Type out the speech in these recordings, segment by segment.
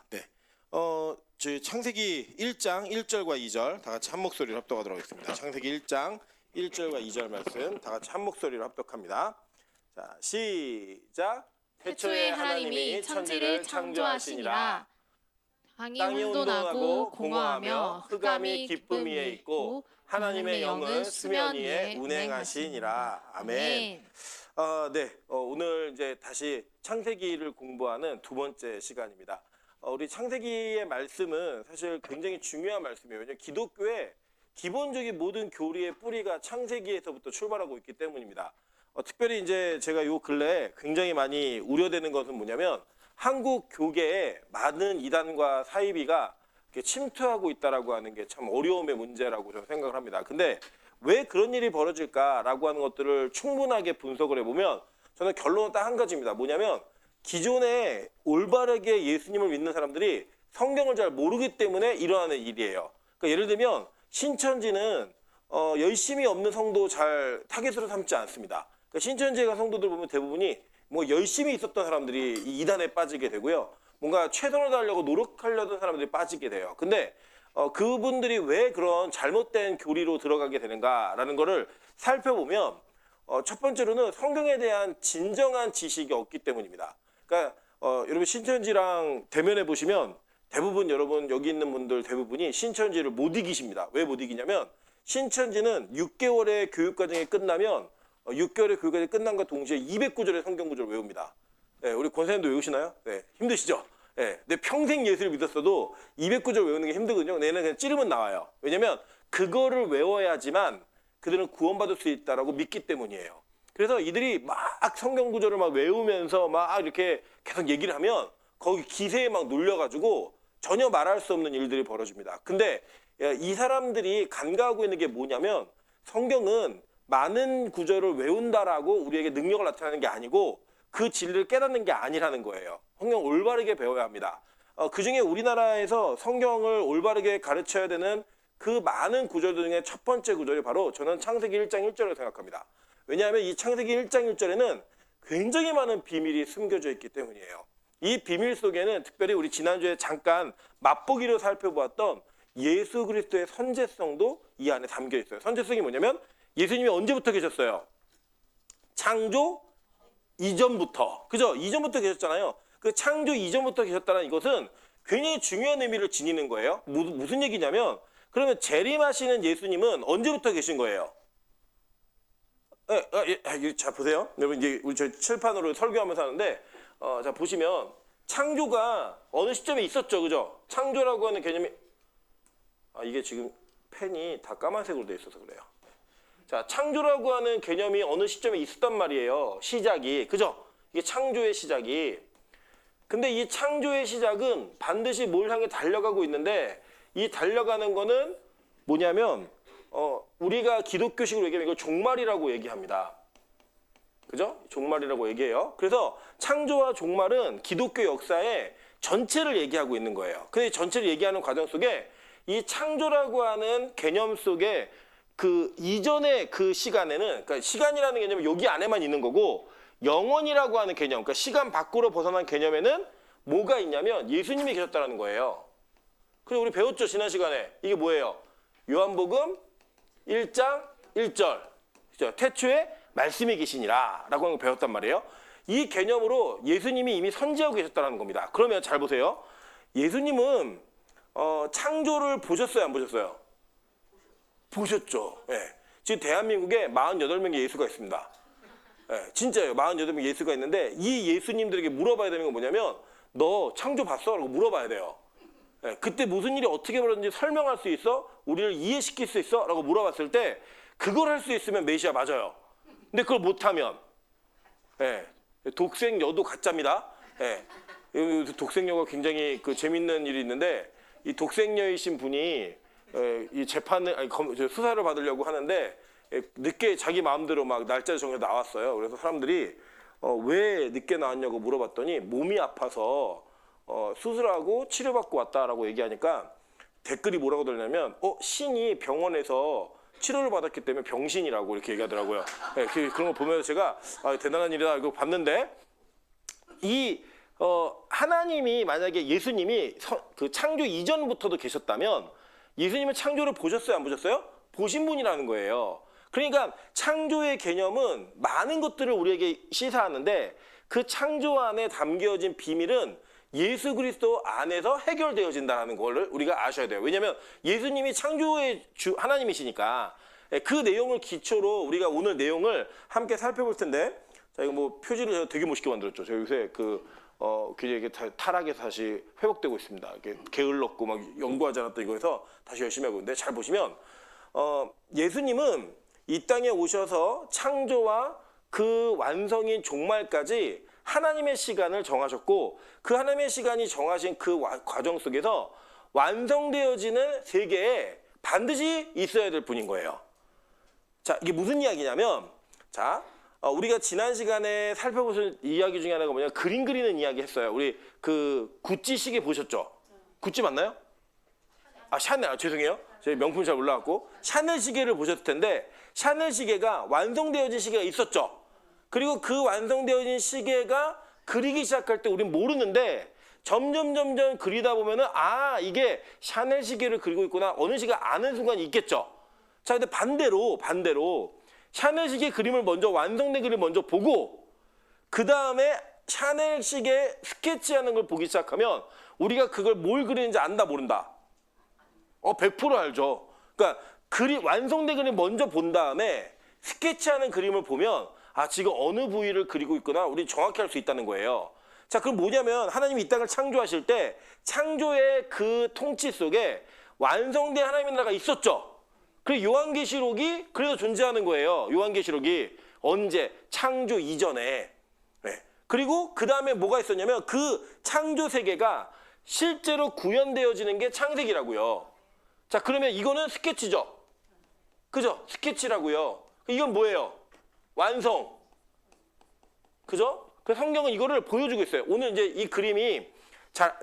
네. 저희 창세기 1장 1절과 2절 다 같이 한 목소리로 합독하도록 하겠습니다. 창세기 1장 1절과 2절 말씀 다 같이 한 목소리로 합독합니다. 자, 시작. 태초에 하나님이 천지를 창조하시니라. 땅이 혼돈하고 공허하며 흑암이 깊음 위에 있고 하나님의 영은 수면 위에 운행하시니라. 아멘. 오늘 이제 다시 창세기를 공부하는 두 번째 시간입니다. 우리 창세기의 말씀은 사실 굉장히 중요한 말씀이에요. 왜냐하면 기독교의 기본적인 모든 교리의 뿌리가 창세기에서부터 출발하고 있기 때문입니다. 특별히 이제 제가 요 근래에 굉장히 많이 우려되는 것은 뭐냐면 한국 교계에 많은 이단과 사이비가 침투하고 있다라고 하는 게 참 어려움의 문제라고 저는 생각을 합니다. 근데 왜 그런 일이 벌어질까라고 하는 것들을 충분하게 분석을 해보면 저는 결론은 딱 한 가지입니다. 뭐냐면 기존에 올바르게 예수님을 믿는 사람들이 성경을 잘 모르기 때문에 일어나는 일이에요. 그러니까 예를 들면 신천지는 열심히 없는 성도 잘 타겟으로 삼지 않습니다. 그러니까 신천지에 간 성도들 보면 대부분이 뭐 열심히 있었던 사람들이 이 이단에 빠지게 되고요. 뭔가 최선을 다하려고 노력하려던 사람들이 빠지게 돼요. 근데 그분들이 왜 그런 잘못된 교리로 들어가게 되는가라는 거를 살펴보면 첫 번째로는 성경에 대한 진정한 지식이 없기 때문입니다. 그러니까 여러분 신천지랑 대면해 보시면 대부분 여러분 여기 있는 분들 대부분이 신천지를 못 이기십니다. 왜 못 이기냐면 신천지는 6개월의 교육과정이 끝나면 6개월의 교육과정이 끝난과 동시에 200구절의 성경 구절을 외웁니다. 네, 우리 권사님도 외우시나요? 네, 힘드시죠? 네, 내 평생 예수를 믿었어도 200구절 외우는 게 힘들거든요. 얘는 그냥 찌르면 나와요. 왜냐면 그거를 외워야지만 그들은 구원받을 수 있다라고 믿기 때문이에요. 그래서 이들이 막 성경 구절을 막 외우면서 막 이렇게 계속 얘기를 하면 거기 기세에 막 눌려가지고 전혀 말할 수 없는 일들이 벌어집니다. 근데 이 사람들이 간과하고 있는 게 뭐냐면 성경은 많은 구절을 외운다라고 우리에게 능력을 나타내는 게 아니고 그 진리를 깨닫는 게 아니라는 거예요. 성경 올바르게 배워야 합니다. 그중에 우리나라에서 성경을 올바르게 가르쳐야 되는 그 많은 구절들 중에 첫 번째 구절이 바로 저는 창세기 1장 1절을 생각합니다. 왜냐하면 이 창세기 1장 1절에는 굉장히 많은 비밀이 숨겨져 있기 때문이에요. 이 비밀 속에는 특별히 우리 지난주에 잠깐 맛보기로 살펴보았던 예수 그리스도의 선제성도 이 안에 담겨 있어요. 선제성이 뭐냐면 예수님이 언제부터 계셨어요? 창조 이전부터. 그죠? 이전부터 계셨잖아요. 그 창조 이전부터 계셨다는 이것은 굉장히 중요한 의미를 지니는 거예요. 무슨 얘기냐면 그러면 재림하시는 예수님은 언제부터 계신 거예요? 자 보세요. 여러분 이제 우리 저 칠판으로 설교하면서 하는데 자 보시면 창조가 어느 시점에 있었죠, 그죠? 창조라고 하는 개념이 이게 지금 펜이 다 까만색으로 돼 있어서 그래요. 자 창조라고 하는 개념이 어느 시점에 있었단 말이에요. 시작이 그죠? 이게 창조의 시작이. 근데 이 창조의 시작은 반드시 뭘 향해 달려가고 있는데 이 달려가는 거는 뭐냐면 우리가 기독교식으로 얘기하면 이걸 종말이라고 얘기합니다. 그죠? 종말이라고 얘기해요. 그래서 창조와 종말은 기독교 역사의 전체를 얘기하고 있는 거예요. 근데 전체를 얘기하는 과정 속에 이 창조라고 하는 개념 속에 그 이전의 그 시간에는 그러니까 시간이라는 개념은 여기 안에만 있는 거고 영원이라고 하는 개념, 그러니까 시간 밖으로 벗어난 개념에는 뭐가 있냐면 예수님이 계셨다는 거예요. 그리고 우리 배웠죠, 지난 시간에. 이게 뭐예요? 요한복음 1장 1절. 그죠? 태초에 말씀이 계시니라 라고 하는 걸 배웠단 말이에요. 이 개념으로 예수님이 이미 선지하고 계셨다는 겁니다. 그러면 잘 보세요. 예수님은 창조를 보셨어요, 안 보셨어요? 보셨죠. 예. 지금 대한민국에 48명의 예수가 있습니다. 예, 진짜예요. 48명의 예수가 있는데 이 예수님들에게 물어봐야 되는 건 뭐냐면 너 창조 봤어? 라고 물어봐야 돼요. 예, 그때 무슨 일이 어떻게 벌어졌는지 설명할 수 있어? 우리를 이해시킬 수 있어? 라고 물어봤을 때 그걸 할 수 있으면 메시아 맞아요. 근데 그걸 못하면 독생여도 가짜입니다. 독생여가 굉장히 재밌는 일이 있는데 이 독생여이신 분이 이 재판을 수사를 받으려고 하는데 늦게 자기 마음대로 막 날짜를 정해서 나왔어요. 그래서 사람들이 왜 늦게 나왔냐고 물어봤더니 몸이 아파서 수술하고 치료받고 왔다라고 얘기하니까 댓글이 뭐라고 들냐면 신이 병원에서 치료를 받았기 때문에 병신이라고 이렇게 얘기하더라고요. 그런 거 보면서 제가 대단한 일이다 이거 봤는데 이 하나님이 만약에 예수님이 그 창조 이전부터도 계셨다면 예수님은 창조를 보셨어요, 안 보셨어요? 보신 분이라는 거예요. 그러니까 창조의 개념은 많은 것들을 우리에게 시사하는데 그 창조 안에 담겨진 비밀은 예수 그리스도 안에서 해결되어진다는 걸 우리가 아셔야 돼요. 왜냐하면 예수님이 창조의 주 하나님이시니까 그 내용을 기초로 우리가 오늘 내용을 함께 살펴볼 텐데, 자, 이거 뭐 표지를 제가 되게 멋있게 만들었죠. 제가 요새 굉장히 타락해서 다시 회복되고 있습니다. 이렇게 게을렀고 막 연구하지 않았던 이거에서 다시 열심히 하고 있는데, 잘 보시면 예수님은 이 땅에 오셔서 창조와 그 완성인 종말까지 하나님의 시간을 정하셨고, 그 하나님의 시간이 정하신 그 과정 속에서 완성되어지는 세계에 반드시 있어야 될 분인 거예요. 자, 이게 무슨 이야기냐면, 자, 우리가 지난 시간에 살펴보실 이야기 중에 하나가 뭐냐면 그림 그리는 이야기 했어요. 우리 그 구찌 시계 보셨죠? 구찌 맞나요? 아, 샤넬. 죄송해요. 제 명품 잘 몰라갖고. 샤넬 시계를 보셨을 텐데, 샤넬 시계가 완성되어진 시계가 있었죠. 그리고 그 완성되어진 시계가 그리기 시작할 때 우리는 모르는데 점점 그리다 보면은 아, 이게 샤넬 시계를 그리고 있구나. 어느 시가 아는 순간이 있겠죠. 자, 근데 반대로 샤넬 시계 그림을 먼저 완성된 그림을 먼저 보고 그 다음에 샤넬 시계 스케치하는 걸 보기 시작하면 우리가 그걸 뭘 그리는지 안다 모른다? 100% 알죠. 그러니까 완성된 그림 먼저 본 다음에 스케치하는 그림을 보면 아, 지금 어느 부위를 그리고 있구나. 우리 정확히 알 수 있다는 거예요. 자, 그럼 뭐냐면 하나님이 이 땅을 창조하실 때 창조의 그 통치 속에 완성된 하나님의 나라가 있었죠. 그리고 요한계시록이 그래서 존재하는 거예요. 요한계시록이 언제? 창조 이전에. 네. 그리고 그 다음에 뭐가 있었냐면 그 창조 세계가 실제로 구현되어지는 게 창세기라고요. 자, 그러면 이거는 스케치죠. 그죠? 스케치라고요. 이건 뭐예요? 완성. 그죠? 그 성경은 이거를 보여주고 있어요. 오늘 이제 이 그림이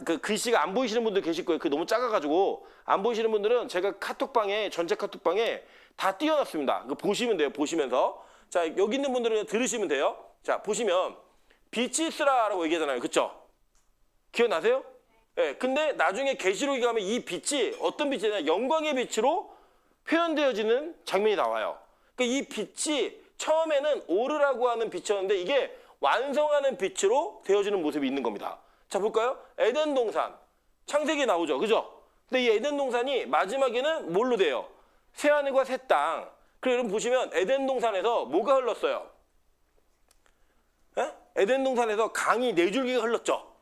그 글씨가 안 보이시는 분들 계실 거예요. 그 너무 작아가지고 안 보이시는 분들은 제가 전체 카톡방에 다 띄워놨습니다. 그 보시면 돼요. 보시면서. 자, 여기 있는 분들은 들으시면 돼요. 자, 보시면 빛이 있으라라고 얘기하잖아요. 그쵸? 기억나세요? 예. 근데 나중에 계시록에 가면 이 빛이 어떤 빛이냐? 영광의 빛으로 표현되어지는 장면이 나와요. 그러니까 이 빛이 처음에는 오르라고 하는 빛이었는데 이게 완성하는 빛으로 되어지는 모습이 있는 겁니다. 자, 볼까요? 에덴 동산. 창세기에 나오죠. 그죠? 근데 이 에덴 동산이 마지막에는 뭘로 돼요? 새하늘과 새 땅. 그리고 여러분 보시면 에덴 동산에서 뭐가 흘렀어요? 예? 에덴 동산에서 강이 4줄기가 흘렀죠.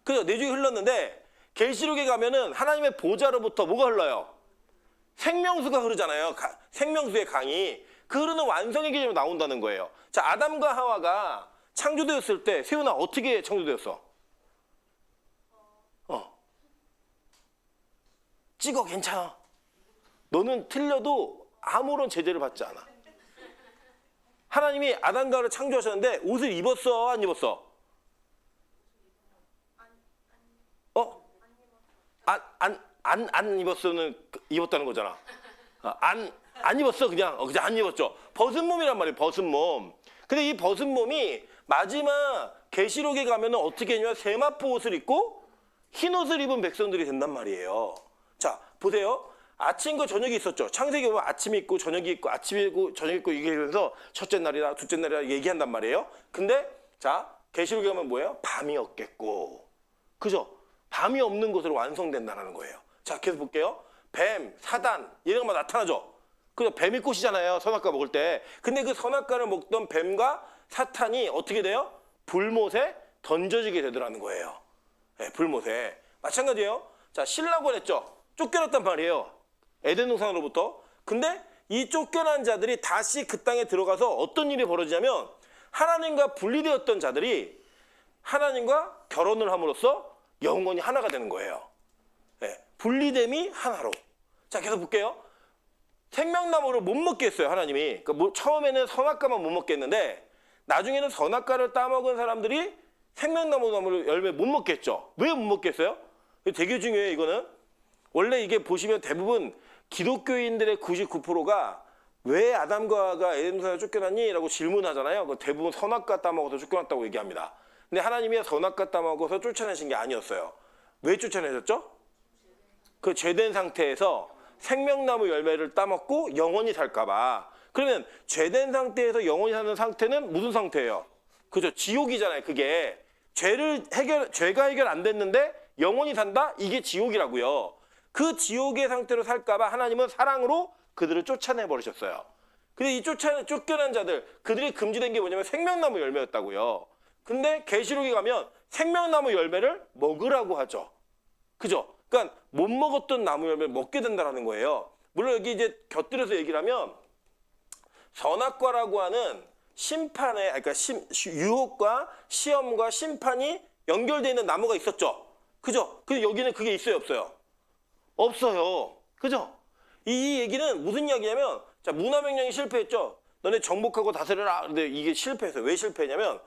그죠? 4줄기 흘렀는데 계시록에 가면은 하나님의 보좌로부터 뭐가 흘러요? 생명수가 흐르잖아요. 생명수의 강이. 그 흐르는 완성의 개념이 나온다는 거예요. 자, 아담과 하와가 창조되었을 때 세훈아 어떻게 창조되었어? 찍어, 괜찮아. 너는 틀려도 아무런 제재를 받지 않아. 하나님이 아담과 하와를 창조하셨는데 옷을 입었어, 안 입었어? 안 입었어는 입었다는 거잖아. 안 입었어, 그냥 안 입었죠. 벗은 몸이란 말이에요, 벗은 몸. 근데 이 벗은 몸이 마지막 계시록에 가면은 어떻게 했냐면 세마포 옷을 입고 흰 옷을 입은 백성들이 된단 말이에요. 자, 보세요. 아침과 저녁이 있었죠. 창세기 보면 아침이 있고 저녁이 있고 아침이 있고 저녁이 있고 이게 이러면서 첫째 날이다, 둘째 날이다 얘기한단 말이에요. 근데 자, 계시록에 가면 뭐예요? 밤이 없겠고. 그죠? 밤이 없는 곳으로 완성된다는 거예요. 자, 계속 볼게요. 뱀, 사단 이런 것만 나타나죠. 그죠? 뱀이 꽃이잖아요. 선악과 먹을 때. 근데 그 선악과를 먹던 뱀과 사탄이 어떻게 돼요? 불못에 던져지게 되더라는 거예요. 네, 불못에. 마찬가지예요. 자, 신라고 했죠. 쫓겨났단 말이에요. 에덴 동산으로부터. 근데 이 쫓겨난 자들이 다시 그 땅에 들어가서 어떤 일이 벌어지냐면 하나님과 분리되었던 자들이 하나님과 결혼을 함으로써 영원히 하나가 되는 거예요. 네, 분리됨이 하나로. 자, 계속 볼게요. 생명나무를 못 먹게 했어요, 하나님이. 그러니까 처음에는 선악과만 못 먹게 했는데 나중에는 선악과를 따먹은 사람들이 생명나무 열매 못 먹게 했죠. 왜 못 먹게 했어요? 되게 중요해요, 이거는. 원래 이게 보시면 대부분 기독교인들의 99%가 왜 아담과 하와가 에덴 동산에 쫓겨났니? 라고 질문하잖아요. 대부분 선악과 따먹어서 쫓겨났다고 얘기합니다. 근데 하나님이 선악과 따먹어서 쫓아내신 게 아니었어요. 왜 쫓아내셨죠? 그 죄된 상태에서 생명나무 열매를 따먹고 영원히 살까봐. 그러면 죄된 상태에서 영원히 사는 상태는 무슨 상태예요? 그죠? 지옥이잖아요. 그게 죄가 해결 안 됐는데 영원히 산다? 이게 지옥이라고요. 그 지옥의 상태로 살까봐 하나님은 사랑으로 그들을 쫓아내 버리셨어요. 근데 이 쫓겨난 자들, 그들이 금지된 게 뭐냐면 생명나무 열매였다고요. 근데 계시록에 가면 생명나무 열매를 먹으라고 하죠. 그죠? 그러니까 못 먹었던 나무 열매를 먹게 된다는 거예요. 물론 여기 이제 곁들여서 얘기를 하면 선악과라고 하는 심판에, 그러니까 유혹과 시험과 심판이 연결되어 있는 나무가 있었죠. 그죠? 근데 여기는 그게 있어요, 없어요? 없어요. 그죠? 이 얘기는 무슨 이야기냐면, 자, 문화명령이 실패했죠. 너네 정복하고 다스려라. 근데 이게 실패했어요. 왜 실패했냐면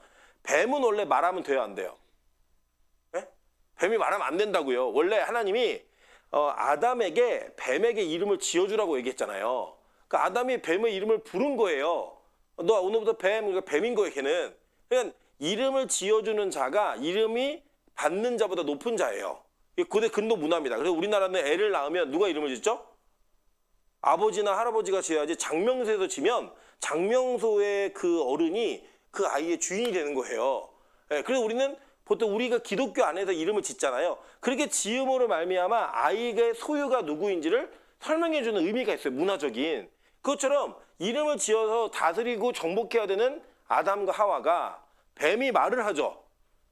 뱀은 원래 말하면 돼요, 안 돼요? 네? 뱀이 말하면 안 된다고요. 원래 하나님이 아담에게 뱀에게 이름을 지어주라고 얘기했잖아요. 그러니까 아담이 뱀의 이름을 부른 거예요. 너 오늘부터 그러니까 뱀인 거예요, 걔는. 그러니까 이름을 지어주는 자가 이름이 받는 자보다 높은 자예요. 이게 고대 근도 문화입니다. 그래서 우리나라는 애를 낳으면 누가 이름을 짓죠? 아버지나 할아버지가 지어야지. 장명소에서 지면 장명소의 그 어른이 그 아이의 주인이 되는 거예요. 예, 그래서 우리는 보통 우리가 기독교 안에서 이름을 짓잖아요. 그렇게 지음으로 말미암아 아이의 소유가 누구인지를 설명해주는 의미가 있어요. 문화적인. 그것처럼 이름을 지어서 다스리고 정복해야 되는 아담과 하와가 뱀이 말을 하죠.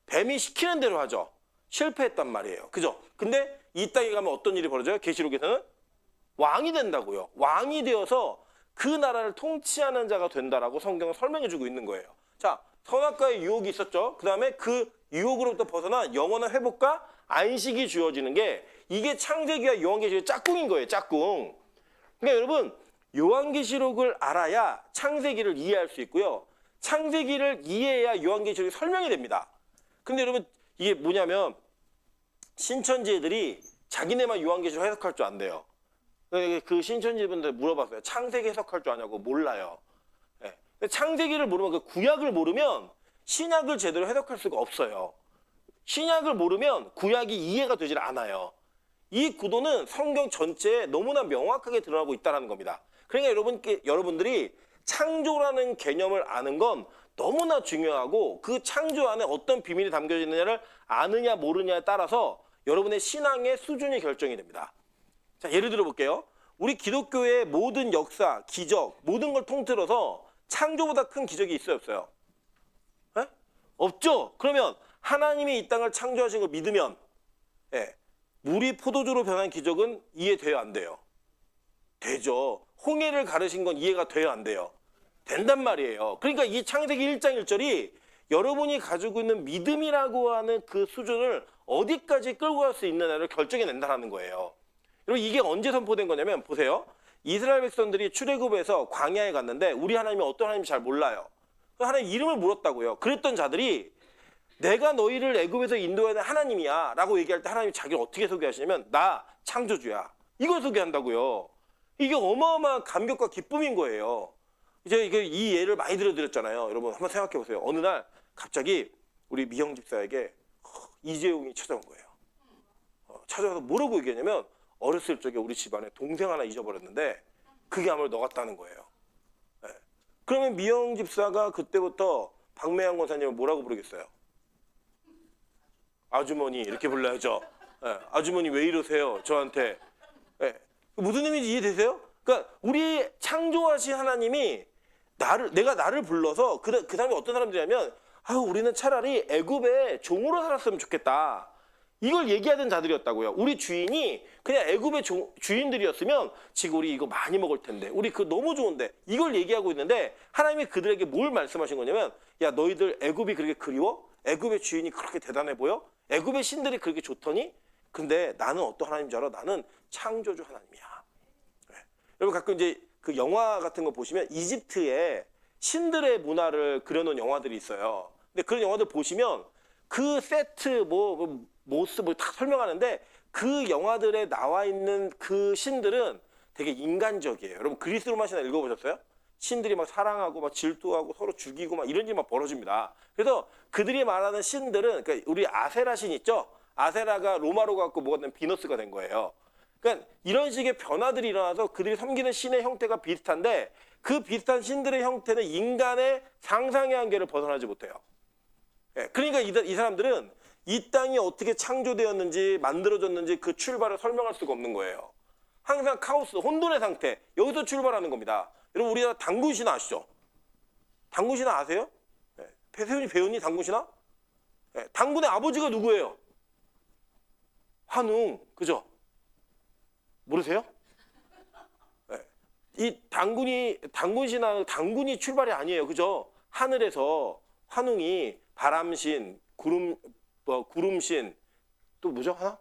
뱀이 시키는 대로 하죠. 실패했단 말이에요. 그죠? 근데 이 땅에 가면 어떤 일이 벌어져요? 계시록에서는 왕이 된다고요. 왕이 되어서 그 나라를 통치하는 자가 된다라고 성경은 설명해주고 있는 거예요. 자, 선악과의 유혹이 있었죠. 그 다음에 그 유혹으로부터 벗어난 영원한 회복과 안식이 주어지는 게 이게 창세기와 요한계시록의 짝꿍인 거예요. 짝꿍. 그러니까 여러분 요한계시록을 알아야 창세기를 이해할 수 있고요. 창세기를 이해해야 요한계시록이 설명이 됩니다. 근데 여러분 이게 뭐냐면 신천지애들이 자기네만 요한계시록 해석할 줄 안돼요. 그 신천지분들 물어봤어요. 창세기 해석할 줄 아냐고. 몰라요. 네. 창세기를 모르면 그 구약을 모르면 신약을 제대로 해석할 수가 없어요. 신약을 모르면 구약이 이해가 되질 않아요. 이 구도는 성경 전체에 너무나 명확하게 드러나고 있다는 겁니다. 그러니까 여러분들이 창조라는 개념을 아는 건 너무나 중요하고 그 창조 안에 어떤 비밀이 담겨져 있느냐를 아느냐 모르냐에 따라서 여러분의 신앙의 수준이 결정이 됩니다. 자, 예를 들어 볼게요. 우리 기독교의 모든 역사, 기적, 모든 걸 통틀어서 창조보다 큰 기적이 있어요, 없어요? 네? 없죠? 그러면 하나님이 이 땅을 창조하신 걸 믿으면 물이 포도주로 변한 기적은 이해돼요, 안 돼요? 되죠. 홍해를 가르신 건 이해가 돼요, 안 돼요? 된단 말이에요. 그러니까 이 창세기 1장 1절이 여러분이 가지고 있는 믿음이라고 하는 그 수준을 어디까지 끌고 갈 수 있느냐를 결정해낸다는 거예요. 여러분 이게 언제 선포된 거냐면 보세요. 이스라엘 백성들이 출애굽에서 광야에 갔는데 우리 하나님이 어떤 하나님인지 잘 몰라요. 하나님 이름을 물었다고요. 그랬던 자들이 내가 너희를 애굽에서 인도해야 하는 하나님이야 라고 얘기할 때 하나님이 자기를 어떻게 소개하시냐면 나 창조주야. 이걸 소개한다고요. 이게 어마어마한 감격과 기쁨인 거예요. 이제 이 예를 많이 들어드렸잖아요. 여러분 한번 생각해 보세요. 어느 날 갑자기 우리 미영 집사에게 이재용이 찾아온 거예요. 찾아와서 뭐라고 얘기하냐면 어렸을 적에 우리 집안에 동생 하나 잊어버렸는데 그게 아무래도 너 같다는 거예요. 네. 그러면 미영 집사가 그때부터 박매양 권사님을 뭐라고 부르겠어요? 아주머니 이렇게 불러야죠. 네. 아주머니 왜 이러세요 저한테. 네. 무슨 의미인지 이해되세요? 그러니까 우리 창조하신 하나님이 내가 나를 불러서 그 다음에 어떤 사람들이냐면 우리는 차라리 애굽의 종으로 살았으면 좋겠다. 이걸 얘기하던 자들이었다고요. 우리 주인이 그냥 애굽의 주인들이었으면 지금 우리 이거 많이 먹을 텐데 우리 그거 너무 좋은데 이걸 얘기하고 있는데 하나님이 그들에게 뭘 말씀하신 거냐면 야 너희들 애굽이 그렇게 그리워? 애굽의 주인이 그렇게 대단해 보여? 애굽의 신들이 그렇게 좋더니? 근데 나는 어떤 하나님인 줄 알아? 나는 창조주 하나님이야. 네. 여러분 가끔 이제 그 영화 같은 거 보시면 이집트의 신들의 문화를 그려놓은 영화들이 있어요. 근데 그런 영화들 보시면 그 세트 모습을 다 설명하는데 그 영화들에 나와 있는 그 신들은 되게 인간적이에요. 여러분 그리스 로마 신화 읽어보셨어요? 신들이 막 사랑하고 막 질투하고 서로 죽이고 막 이런 일이 막 벌어집니다. 그래서 그들이 말하는 신들은 그러니까 우리 아세라 신 있죠? 아세라가 로마로 갖고 뭐가 된 비너스가 된 거예요. 그러니까 이런 식의 변화들이 일어나서 그들이 섬기는 신의 형태가 비슷한데 그 비슷한 신들의 형태는 인간의 상상의 한계를 벗어나지 못해요. 그러니까 이 사람들은 이 땅이 어떻게 창조되었는지 만들어졌는지 그 출발을 설명할 수가 없는 거예요. 항상 카오스, 혼돈의 상태, 여기서 출발하는 겁니다. 여러분 우리가 당군신화 아시죠? 당군신화 아세요? 배세훈이 배웠니 당군신화? 당군의 아버지가 누구예요? 환웅, 그죠? 모르세요? 이 당군신화, 당군이 출발이 아니에요, 그죠? 하늘에서 환웅이 바람신, 구름신, 또 뭐죠? 하나?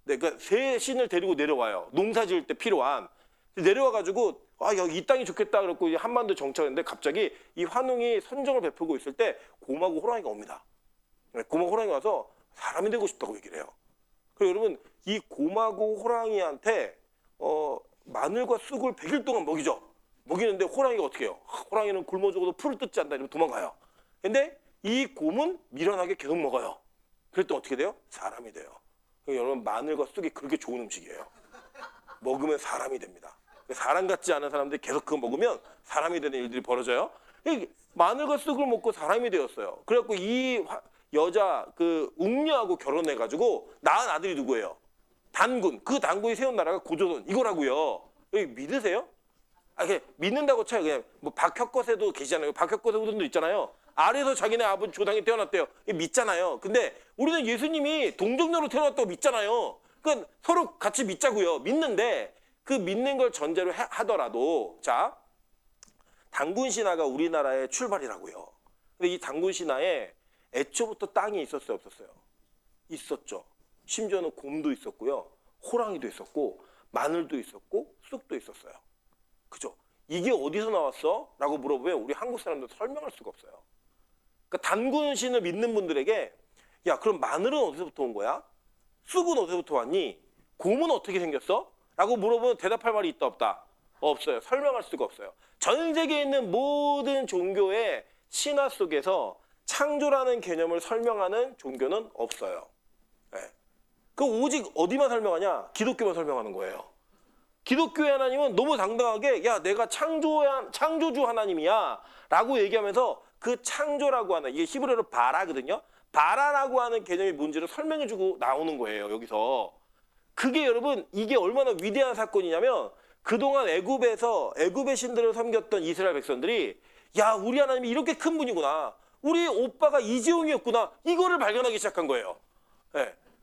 네, 그러니까 세 신을 데리고 내려와요. 농사 지을 때 필요한. 내려와가지고 야, 이 땅이 좋겠다 그랬고 한반도 정착했는데 갑자기 이 환웅이 선정을 베풀고 있을 때 곰하고 호랑이가 옵니다. 곰하고 호랑이가 와서 사람이 되고 싶다고 얘기를 해요. 그리고 여러분 이 곰하고 호랑이한테 마늘과 쑥을 100일 동안 먹이죠. 먹이는데 호랑이가 어떻게 해요? 호랑이는 굶어 죽어도 풀을 뜯지 않다 이러면 도망가요. 근데 이 곰은 미련하게 계속 먹어요. 그랬더니 어떻게 돼요? 사람이 돼요. 여러분 마늘과 쑥이 그렇게 좋은 음식이에요. 먹으면 사람이 됩니다. 사람 같지 않은 사람들이 계속 그거 먹으면 사람이 되는 일들이 벌어져요. 마늘과 쑥을 먹고 사람이 되었어요. 그래갖고 이 여자 그 웅녀하고 결혼해가지고 낳은 아들이 누구예요? 단군. 그 단군이 세운 나라가 고조선 이거라고요. 믿으세요? 믿는다고 쳐요. 그냥 뭐 박혁거세도 계시잖아요. 박혁거세 후손도 있잖아요. 아래에서 자기네 아버지 조상이 태어났대요. 믿잖아요. 근데 우리는 예수님이 동정녀로 태어났다고 믿잖아요. 그러니까 서로 같이 믿자고요. 믿는데 그 믿는 걸 전제로 하더라도 자 당군 신화가 우리나라의 출발이라고요. 근데 이 당군 신화에 애초부터 땅이 있었어요, 없었어요? 있었죠. 심지어는 곰도 있었고요, 호랑이도 있었고, 마늘도 있었고, 쑥도 있었어요. 그죠? 이게 어디서 나왔어? 라고 물어보면 우리 한국 사람들 설명할 수가 없어요. 그러니까 단군 신을 믿는 분들에게 야, 그럼 마늘은 어디서부터 온 거야? 쑥은 어디서부터 왔니? 곰은 어떻게 생겼어? 라고 물어보면 대답할 말이 있다 없다? 없어요. 설명할 수가 없어요. 전 세계에 있는 모든 종교의 신화 속에서 창조라는 개념을 설명하는 종교는 없어요. 그 오직 어디만 설명하냐? 기독교만 설명하는 거예요. 기독교의 하나님은 너무 당당하게 야, 내가 창조주 하나님이야 라고 얘기하면서 그 창조라고 하는, 이게 히브리어로 바라거든요. 바라라고 하는 개념이 뭔지를 설명해주고 나오는 거예요, 여기서. 그게 여러분, 이게 얼마나 위대한 사건이냐면 그동안 애굽의 신들을 섬겼던 이스라엘 백성들이 야, 우리 하나님이 이렇게 큰 분이구나, 우리 오빠가 이재용이었구나, 이거를 발견하기 시작한 거예요.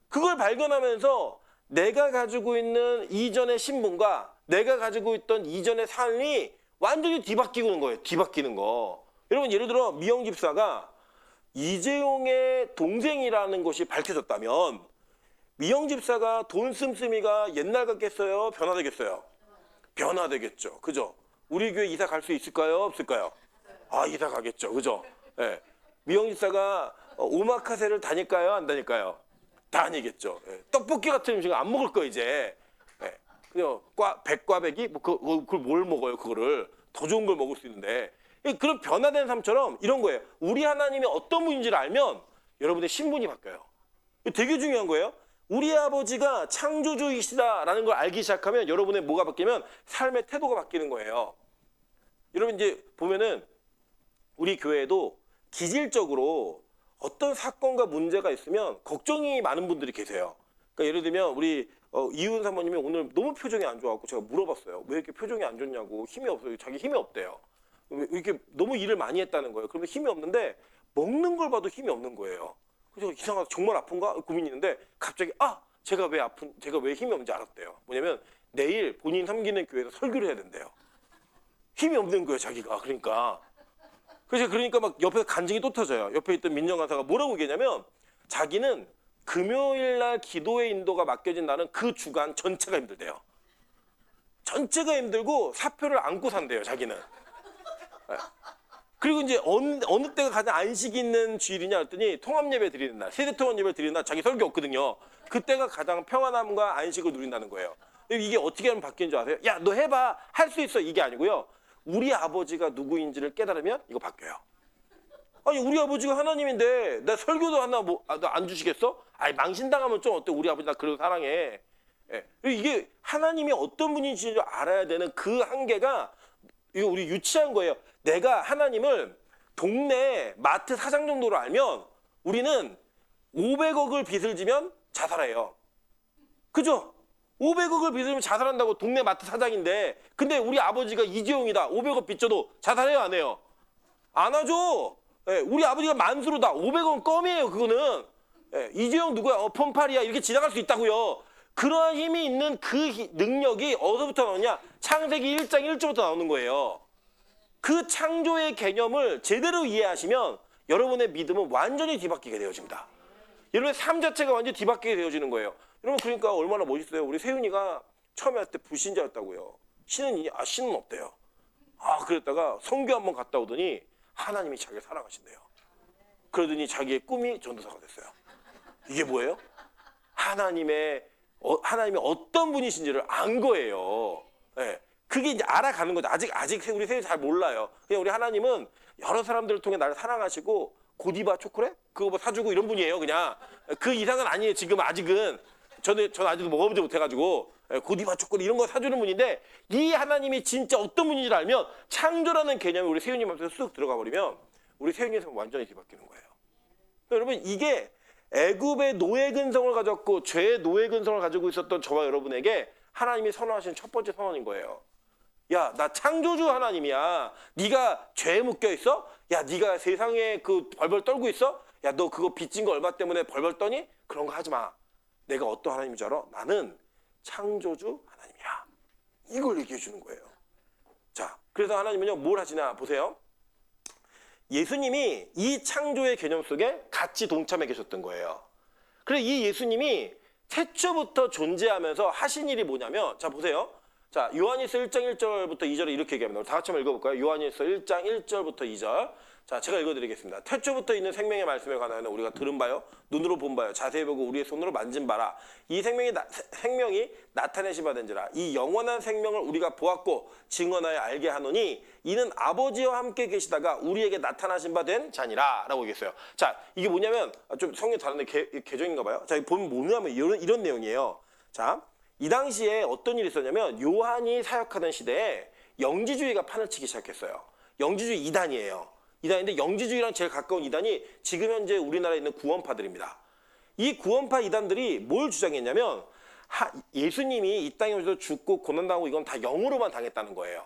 그걸 발견하면서 내가 가지고 있는 이전의 신분과 내가 가지고 있던 이전의 삶이 완전히 뒤바뀌는 거예요. 뒤바뀌는 거. 여러분 예를 들어 미영 집사가 이재용의 동생이라는 것이 밝혀졌다면 미영 집사가 돈 씀씀이가 옛날 같겠어요? 변화되겠어요? 변화되겠죠. 그죠? 우리 교회 이사 갈 수 있을까요? 없을까요? 이사 가겠죠. 그죠? 미영 집사가 오마카세를 다닐까요? 안 다닐까요? 다니겠죠. 떡볶이 같은 음식은 안 먹을 거 이제. 그냥 백과백이 그걸 뭘 먹어요? 그거를 더 좋은 걸 먹을 수 있는데. 그런 변화된 삶처럼 이런 거예요. 우리 하나님이 어떤 분인지를 알면 여러분의 신분이 바뀌어요. 되게 중요한 거예요. 우리 아버지가 창조주이시다라는 걸 알기 시작하면 여러분의 뭐가 바뀌면 삶의 태도가 바뀌는 거예요. 여러분 이제 보면은 우리 교회에도 기질적으로 어떤 사건과 문제가 있으면 걱정이 많은 분들이 계세요. 그러니까 예를 들면 우리 이훈 사모님이 오늘 너무 표정이 안 좋아갖고 제가 물어봤어요. 왜 이렇게 표정이 안 좋냐고. 힘이 없어요. 자기 힘이 없대요. 이렇게 너무 일을 많이 했다는 거예요. 그러면 힘이 없는데 먹는 걸 봐도 힘이 없는 거예요. 그래서 이상하다, 정말 아픈가 고민이 있는데 갑자기 제가 왜 힘이 없는지 알았대요. 뭐냐면 내일 본인 섬기는 교회에서 설교를 해야 된대요. 힘이 없는 거예요, 자기가. 그러니까 막 옆에서 간증이 또 터져요. 옆에 있던 민정 간사가 뭐라고 얘기하냐면 자기는 금요일 날 기도의 인도가 맡겨진 날은 그 주간 전체가 힘들대요. 전체가 힘들고 사표를 안고 산대요, 자기는. 그리고 이제 어느 때가 가장 안식이 있는 주일이냐 했더니 통합예배 드리는 날, 세대 통합예배 드리는 날 자기 설교 없거든요. 그때가 가장 평안함과 안식을 누린다는 거예요. 이게 어떻게 하면 바뀌는 줄 아세요? 야, 너 해봐. 할 수 있어. 이게 아니고요. 우리 아버지가 누구인지를 깨달으면 이거 바뀌어요. 아니, 우리 아버지가 하나님인데 나 설교도 하나 너 안 주시겠어? 아니, 망신당하면 좀 어때? 우리 아버지 나 그렇게 사랑해. 예. 이게 하나님이 어떤 분인지 알아야 되는 그 한계가 이거 우리 유치한 거예요. 내가 하나님을 동네 마트 사장 정도로 알면 우리는 500억을 빚을 지면 자살해요. 그죠? 500억을 빚을 지면 자살한다고 동네 마트 사장인데 근데 우리 아버지가 이재용이다. 500억 빚져도 자살해요, 안 해요? 안 하죠. 예, 우리 아버지가 만수로다. 500억은 껌이에요, 그거는. 예, 이재용 누구야? 폼팔이야. 이렇게 지나갈 수 있다고요. 그러한 힘이 있는 그 능력이 어디서부터 나오냐? 창세기 1장 1절부터 나오는 거예요. 그 창조의 개념을 제대로 이해하시면 여러분의 믿음은 완전히 뒤바뀌게 되어집니다. 여러분의 삶 자체가 완전히 뒤바뀌게 되어지는 거예요. 여러분, 그러니까 얼마나 멋있어요. 우리 세윤이가 처음에 할 때 불신자였다고요. 신은 있냐? 아, 신은 없대요. 아, 그랬다가 성교 한번 갔다 오더니 하나님이 자기를 사랑하신대요. 그러더니 자기의 꿈이 전도사가 됐어요. 이게 뭐예요? 하나님이 어떤 분이신지를 안 거예요. 예. 그게 이제 알아가는 거죠. 아직 우리 세윤이 잘 몰라요. 그냥 우리 하나님은 여러 사람들을 통해 나를 사랑하시고 고디바 초콜릿 그거 뭐 사주고 이런 분이에요. 그냥 그 이상은 아니에요. 지금 아직은 저는 아직도 먹어보지 못해가지고 고디바 초콜릿 이런 거 사주는 분인데 이 하나님이 진짜 어떤 분인지를 알면 창조라는 개념이 우리 세윤이 마음속에 쑥 들어가 버리면 우리 세윤이 삶은 완전히 뒤바뀌는 거예요. 여러분, 이게 애굽의 노예 근성을 가졌고 죄의 노예 근성을 가지고 있었던 저와 여러분에게 하나님이 선언하신 첫 번째 선언인 거예요. 야, 나 창조주 하나님이야. 네가 죄에 묶여 있어? 야, 네가 세상에 그 벌벌 떨고 있어? 야, 너 그거 빚진 거 얼마 때문에 벌벌 떠니? 그런 거 하지 마. 내가 어떤 하나님인 줄 알아? 나는 창조주 하나님이야. 이걸 얘기해 주는 거예요. 자, 그래서 하나님은요, 뭘 하시나 보세요. 예수님이 이 창조의 개념 속에 같이 동참해 계셨던 거예요. 그래서 이 예수님이 태초부터 존재하면서 하신 일이 뭐냐면, 자, 보세요. 자, 요한일서 1장 1절부터 2절에 이렇게 얘기합니다. 다 같이 한번 읽어볼까요? 요한일서 1장 1절부터 2절. 자, 제가 읽어드리겠습니다. 태초부터 있는 생명의 말씀에 관하여 우리가 들은 바요, 눈으로 본 바요, 자세히 보고 우리의 손으로 만진 바라. 이 생명이 나타내시 받은지라. 이 영원한 생명을 우리가 보았고 증언하여 알게 하노니 이는 아버지와 함께 계시다가 우리에게 나타나신 바 된 자니라. 라고 얘기했어요. 자, 이게 뭐냐면 좀 성경 다른데 개정인가 봐요. 자, 보면 뭐냐면 이런 내용이에요. 자, 이 당시에 어떤 일이 있었냐면 요한이 사역하던 시대에 영지주의가 판을 치기 시작했어요. 영지주의 이단이에요. 이단인데 영지주의랑 제일 가까운 이단이 지금 현재 우리나라에 있는 구원파들입니다. 이 구원파 이단들이 뭘 주장했냐면 예수님이 이 땅에 오셔서 죽고 고난당하고 이건 다 영으로만 당했다는 거예요.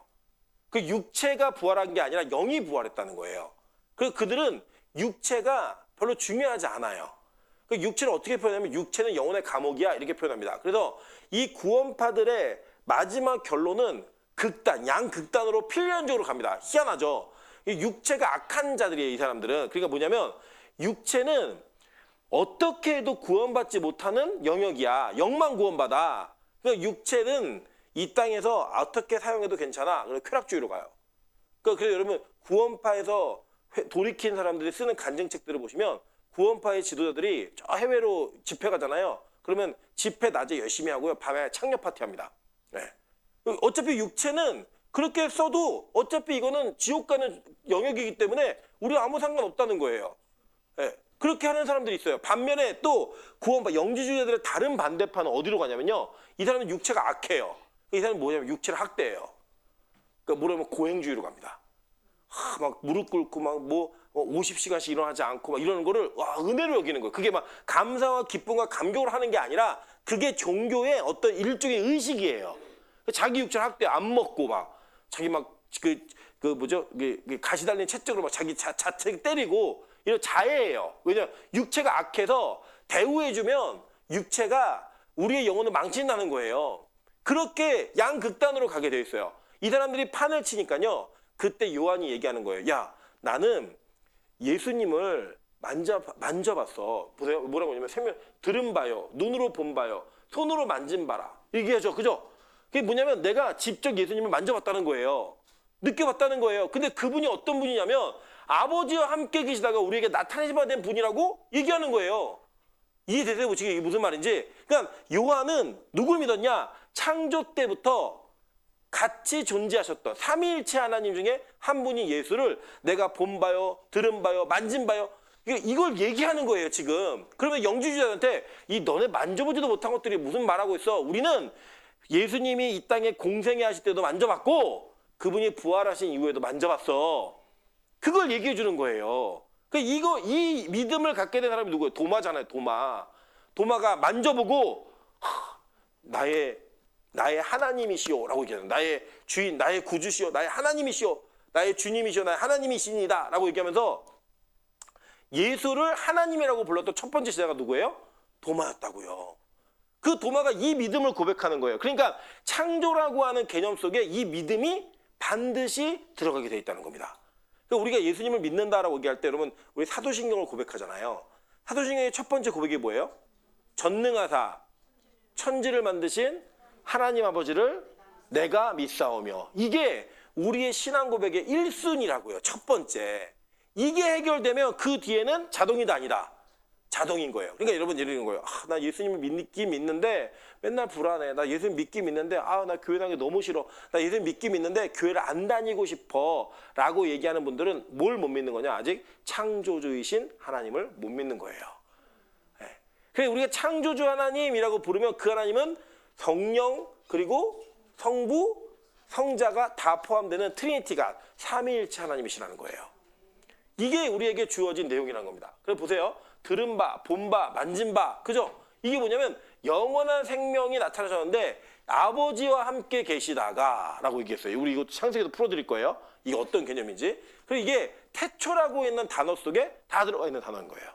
그 육체가 부활한 게 아니라 영이 부활했다는 거예요. 그래서 그들은 육체가 별로 중요하지 않아요. 그 육체를 어떻게 표현하면 육체는 영혼의 감옥이야 이렇게 표현합니다. 그래서 이 구원파들의 마지막 결론은 양극단으로 필연적으로 갑니다. 희한하죠. 육체가 악한 자들이에요, 이 사람들은. 그러니까 뭐냐면 육체는 어떻게 해도 구원받지 못하는 영역이야. 영만 구원받아. 그러니까 육체는 이 땅에서 어떻게 사용해도 괜찮아. 그래서 쾌락주의로 가요. 그래서 여러분 구원파에서 돌이킨 사람들이 쓰는 간증책들을 보시면 구원파의 지도자들이 저 해외로 집회 가잖아요. 그러면 집회 낮에 열심히 하고요. 밤에 창녀 파티합니다. 네. 어차피 육체는 그렇게 써도 어차피 이거는 지옥 가는 영역이기 때문에 우리가 아무 상관없다는 거예요. 네. 그렇게 하는 사람들이 있어요. 반면에 또 구원파 영지주의자들의 다른 반대파는 어디로 가냐면요. 이 사람은 육체가 악해요. 이 사람은 뭐냐면 육체를 학대해요. 그러니까 뭐냐면 고행주의로 갑니다. 막 무릎 꿇고 막 50시간씩 일어나지 않고 막 이러는 거를 은혜로 여기는 거예요. 그게 막 감사와 기쁨과 감격을 하는 게 아니라 그게 종교의 어떤 일종의 의식이에요. 자기 육체를 학대 안 먹고 막 자기 막 가시 달린 채찍으로 막 자기 자체 때리고 이런 자해예요. 왜냐면 육체가 악해서 대우해주면 육체가 우리의 영혼을 망친다는 거예요. 그렇게 양극단으로 가게 돼 있어요. 이 사람들이 판을 치니까요. 그때 요한이 얘기하는 거예요. 야, 나는 예수님을 만져봤어. 보세요. 뭐라고 하냐면 들은 바요, 눈으로 본 바요, 손으로 만진 바라. 얘기하죠. 그죠? 그게 뭐냐면 내가 직접 예수님을 만져봤다는 거예요. 느껴봤다는 거예요. 근데 그분이 어떤 분이냐면 아버지와 함께 계시다가 우리에게 나타내신 바 된 분이라고 얘기하는 거예요. 이해되세요? 지금 이게 무슨 말인지? 그러니까 요한은 누굴 믿었냐? 창조 때부터 같이 존재하셨던 삼위일체 하나님 중에 한 분이 예수를 내가 본 바요, 들은 바요, 만진 바요. 이걸 얘기하는 거예요, 지금. 그러면 영주주의자한테 이 너네 만져보지도 못한 것들이 무슨 말하고 있어? 우리는 예수님이 이 땅에 공생애 하실 때도 만져봤고 그분이 부활하신 이후에도 만져봤어. 그걸 얘기해 주는 거예요. 이 믿음을 갖게 된 사람이 누구예요? 도마잖아요, 도마. 도마가 만져보고 나의 하나님이시오 라고 얘기하는, 나의 주인, 나의 구주시오, 나의 하나님이시오, 나의 주님이시오, 나의 하나님이시니다 라고 얘기하면서 예수를 하나님이라고 불렀던 첫 번째 제자가 누구예요? 도마였다고요. 그 도마가 이 믿음을 고백하는 거예요. 그러니까 창조라고 하는 개념 속에 이 믿음이 반드시 들어가게 돼 있다는 겁니다. 그러니까 우리가 예수님을 믿는다라고 얘기할 때 여러분 우리 사도신경을 고백하잖아요. 사도신경의 첫 번째 고백이 뭐예요? 전능하사 천지를 만드신 하나님 아버지를 내가 믿사오며, 이게 우리의 신앙 고백의 1순위라고요. 첫 번째. 이게 해결되면 그 뒤에는 자동이다 아니다. 자동인 거예요. 그러니까 여러분 이러는 거예요. 나 예수님을 믿긴 믿는데 맨날 불안해. 나 예수님 믿긴 믿는데 나 교회 다니기 너무 싫어. 나 예수님 믿긴 믿는데 교회를 안 다니고 싶어 라고 얘기하는 분들은 뭘 못 믿는 거냐? 아직 창조주이신 하나님을 못 믿는 거예요. 네. 그래서 우리가 창조주 하나님이라고 부르면 그 하나님은 성령 그리고 성부 성자가 다 포함되는 트리니티가 삼위일체 하나님이시라는 거예요. 이게 우리에게 주어진 내용이라는 겁니다. 그래서 보세요. 들은 바, 본 바, 만진 바, 그죠? 이게 뭐냐면 영원한 생명이 나타나셨는데 아버지와 함께 계시다가 라고 얘기했어요. 우리 이거 창세기도 풀어드릴 거예요. 이게 어떤 개념인지. 그리고 이게 태초라고 있는 단어 속에 다 들어가 있는 단어인 거예요.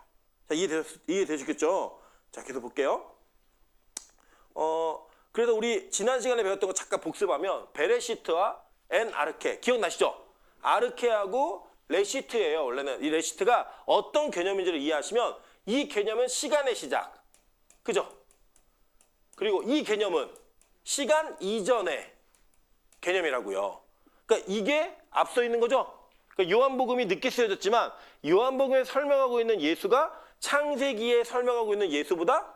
자, 이해되셨겠죠? 자, 계속 볼게요. 그래서 우리 지난 시간에 배웠던 거 잠깐 복습하면 베레시트와 엔 아르케 기억나시죠? 아르케하고 레시트예요. 원래는 이 레시트가 어떤 개념인지를 이해하시면 이 개념은 시간의 시작, 그죠? 그리고 이 개념은 시간 이전의 개념이라고요. 그러니까 이게 앞서 있는 거죠. 그러니까 요한복음이 늦게 쓰여졌지만 요한복음에 설명하고 있는 예수가 창세기에 설명하고 있는 예수보다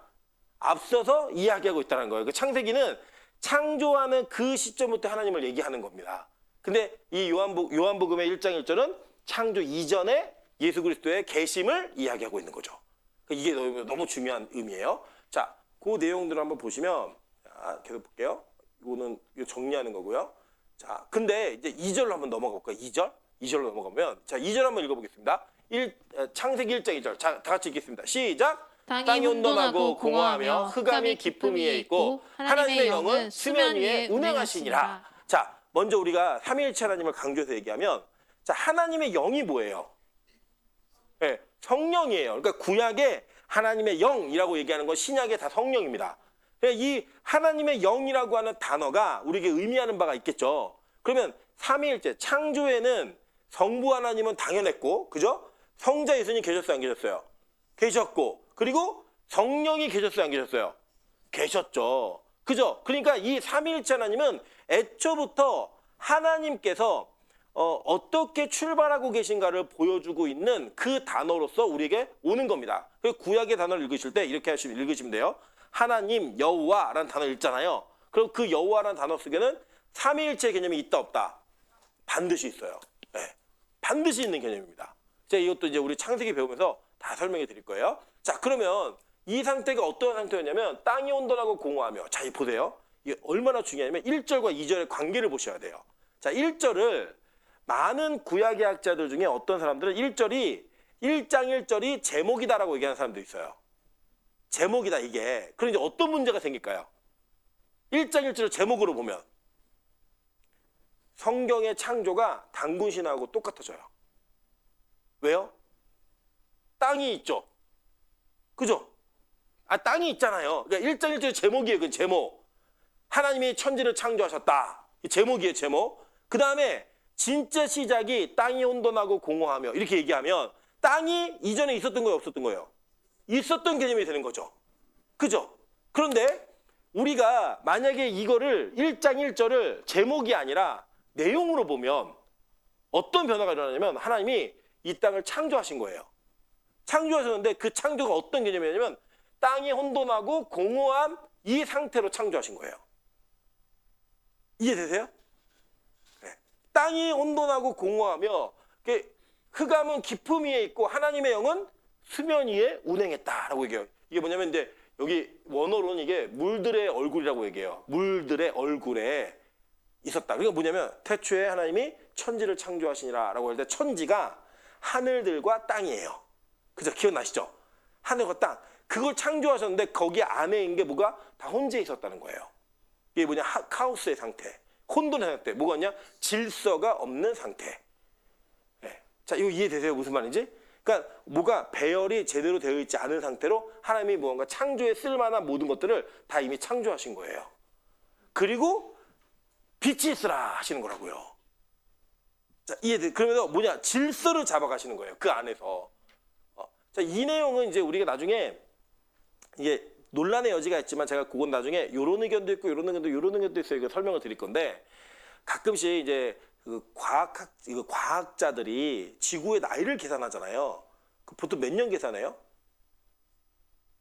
앞서서 이야기하고 있다는 거예요. 그 창세기는 창조하는 그 시점부터 하나님을 얘기하는 겁니다. 근데 이 요한복음의 1장 1절은 창조 이전에 예수 그리스도의 계심을 이야기하고 있는 거죠. 이게 너무 중요한 의미예요. 자, 그 내용들을 한번 보시면, 계속 볼게요. 이거 정리하는 거고요. 자, 근데 이제 2절로 한번 넘어가 볼까요? 2절로 넘어가면, 자, 2절 한번 읽어보겠습니다. 창세기 1장 2절. 자, 다 같이 읽겠습니다. 시작. 땅이 혼돈하고 공허하며 흑암이 깊음 위에 있고 하나님의 영은 수면 위에 운행하시니라. 자, 먼저 우리가 삼위일체 하나님을 강조해서 얘기하면, 자, 하나님의 영이 뭐예요? 네, 성령이에요. 그러니까 구약에 하나님의 영이라고 얘기하는 건 신약에 다 성령입니다. 이 하나님의 영이라고 하는 단어가 우리에게 의미하는 바가 있겠죠. 그러면 삼위일체 창조에는 성부 하나님은 당연했고, 그죠? 성자 예수님 계셨어요, 안 계셨어요? 계셨고, 그리고 성령이 계셨어요, 안 계셨어요? 계셨죠. 그죠? 그러니까 이 삼위일체 하나님은 애초부터 하나님께서 어떻게 출발하고 계신가를 보여주고 있는 그 단어로서 우리에게 오는 겁니다. 구약의 단어를 읽으실 때 이렇게 읽으시면 돼요. 하나님, 여호와라는 단어 읽잖아요. 그럼 그 여호와라는 단어 속에는 삼위일체 개념이 있다 없다? 반드시 있어요. 네, 반드시 있는 개념입니다. 제가 이것도 이제 우리 창세기 배우면서 다 설명해 드릴 거예요. 자, 그러면 이 상태가 어떠한 상태였냐면 땅이 온전하고 공허하며, 자, 보세요. 이게 얼마나 중요하냐면 1절과 2절의 관계를 보셔야 돼요. 자, 1절을 많은 구약의 학자들 중에 어떤 사람들은 1장 1절이 제목이다라고 얘기하는 사람도 있어요. 제목이다 이게. 그럼 이제 어떤 문제가 생길까요? 1장 1절을 제목으로 보면 성경의 창조가 단군신하고 똑같아져요. 왜요? 땅이 있죠. 그죠? 땅이 있잖아요. 그러니까 1장 1절의 제목이에요. 그 제목. 하나님이 천지를 창조하셨다. 제목이에요, 제목. 그 다음에 진짜 시작이 땅이 혼돈하고 공허하며 이렇게 얘기하면 땅이 이전에 있었던 거예요, 없었던 거예요? 있었던 개념이 되는 거죠. 그죠? 그런데 우리가 만약에 이거를 1장 1절을 제목이 아니라 내용으로 보면 어떤 변화가 일어나냐면 하나님이 이 땅을 창조하신 거예요. 창조하셨는데 그 창조가 어떤 개념이냐면 땅이 혼돈하고 공허한 이 상태로 창조하신 거예요. 이해되세요? 네. 땅이 혼돈하고 공허하며 흑암은 깊음 위에 있고 하나님의 영은 수면 위에 운행했다라고 얘기해요. 이게 뭐냐면 이제 여기 원어로는 이게 물들의 얼굴이라고 얘기해요. 물들의 얼굴에 있었다. 그러니까 뭐냐면 태초에 하나님이 천지를 창조하시니라라고 할 때 천지가 하늘들과 땅이에요. 그죠? 기억나시죠? 하늘과 땅. 그걸 창조하셨는데 거기 안에 있는 게 뭐가 다 혼재 있었다는 거예요. 이게 뭐냐? 카오스의 상태. 혼돈의 상태. 뭐가 있냐? 질서가 없는 상태. 네. 자, 이거 이해되세요? 무슨 말인지? 그러니까 뭐가 배열이 제대로 되어 있지 않은 상태로 하나님이 무언가 창조에 쓸만한 모든 것들을 다 이미 창조하신 거예요. 그리고 빛이 있으라 하시는 거라고요. 자, 이해돼? 그러면서 뭐냐? 질서를 잡아가시는 거예요. 그 안에서. 자, 이 내용은 이제 우리가 나중에 이게 논란의 여지가 있지만 제가 그건 나중에 요런 의견도 있고 요런 의견도 있어요. 이거 설명을 드릴 건데 가끔씩 이제 그 과학자들이 지구의 나이를 계산하잖아요. 그 보통 몇 년 계산해요?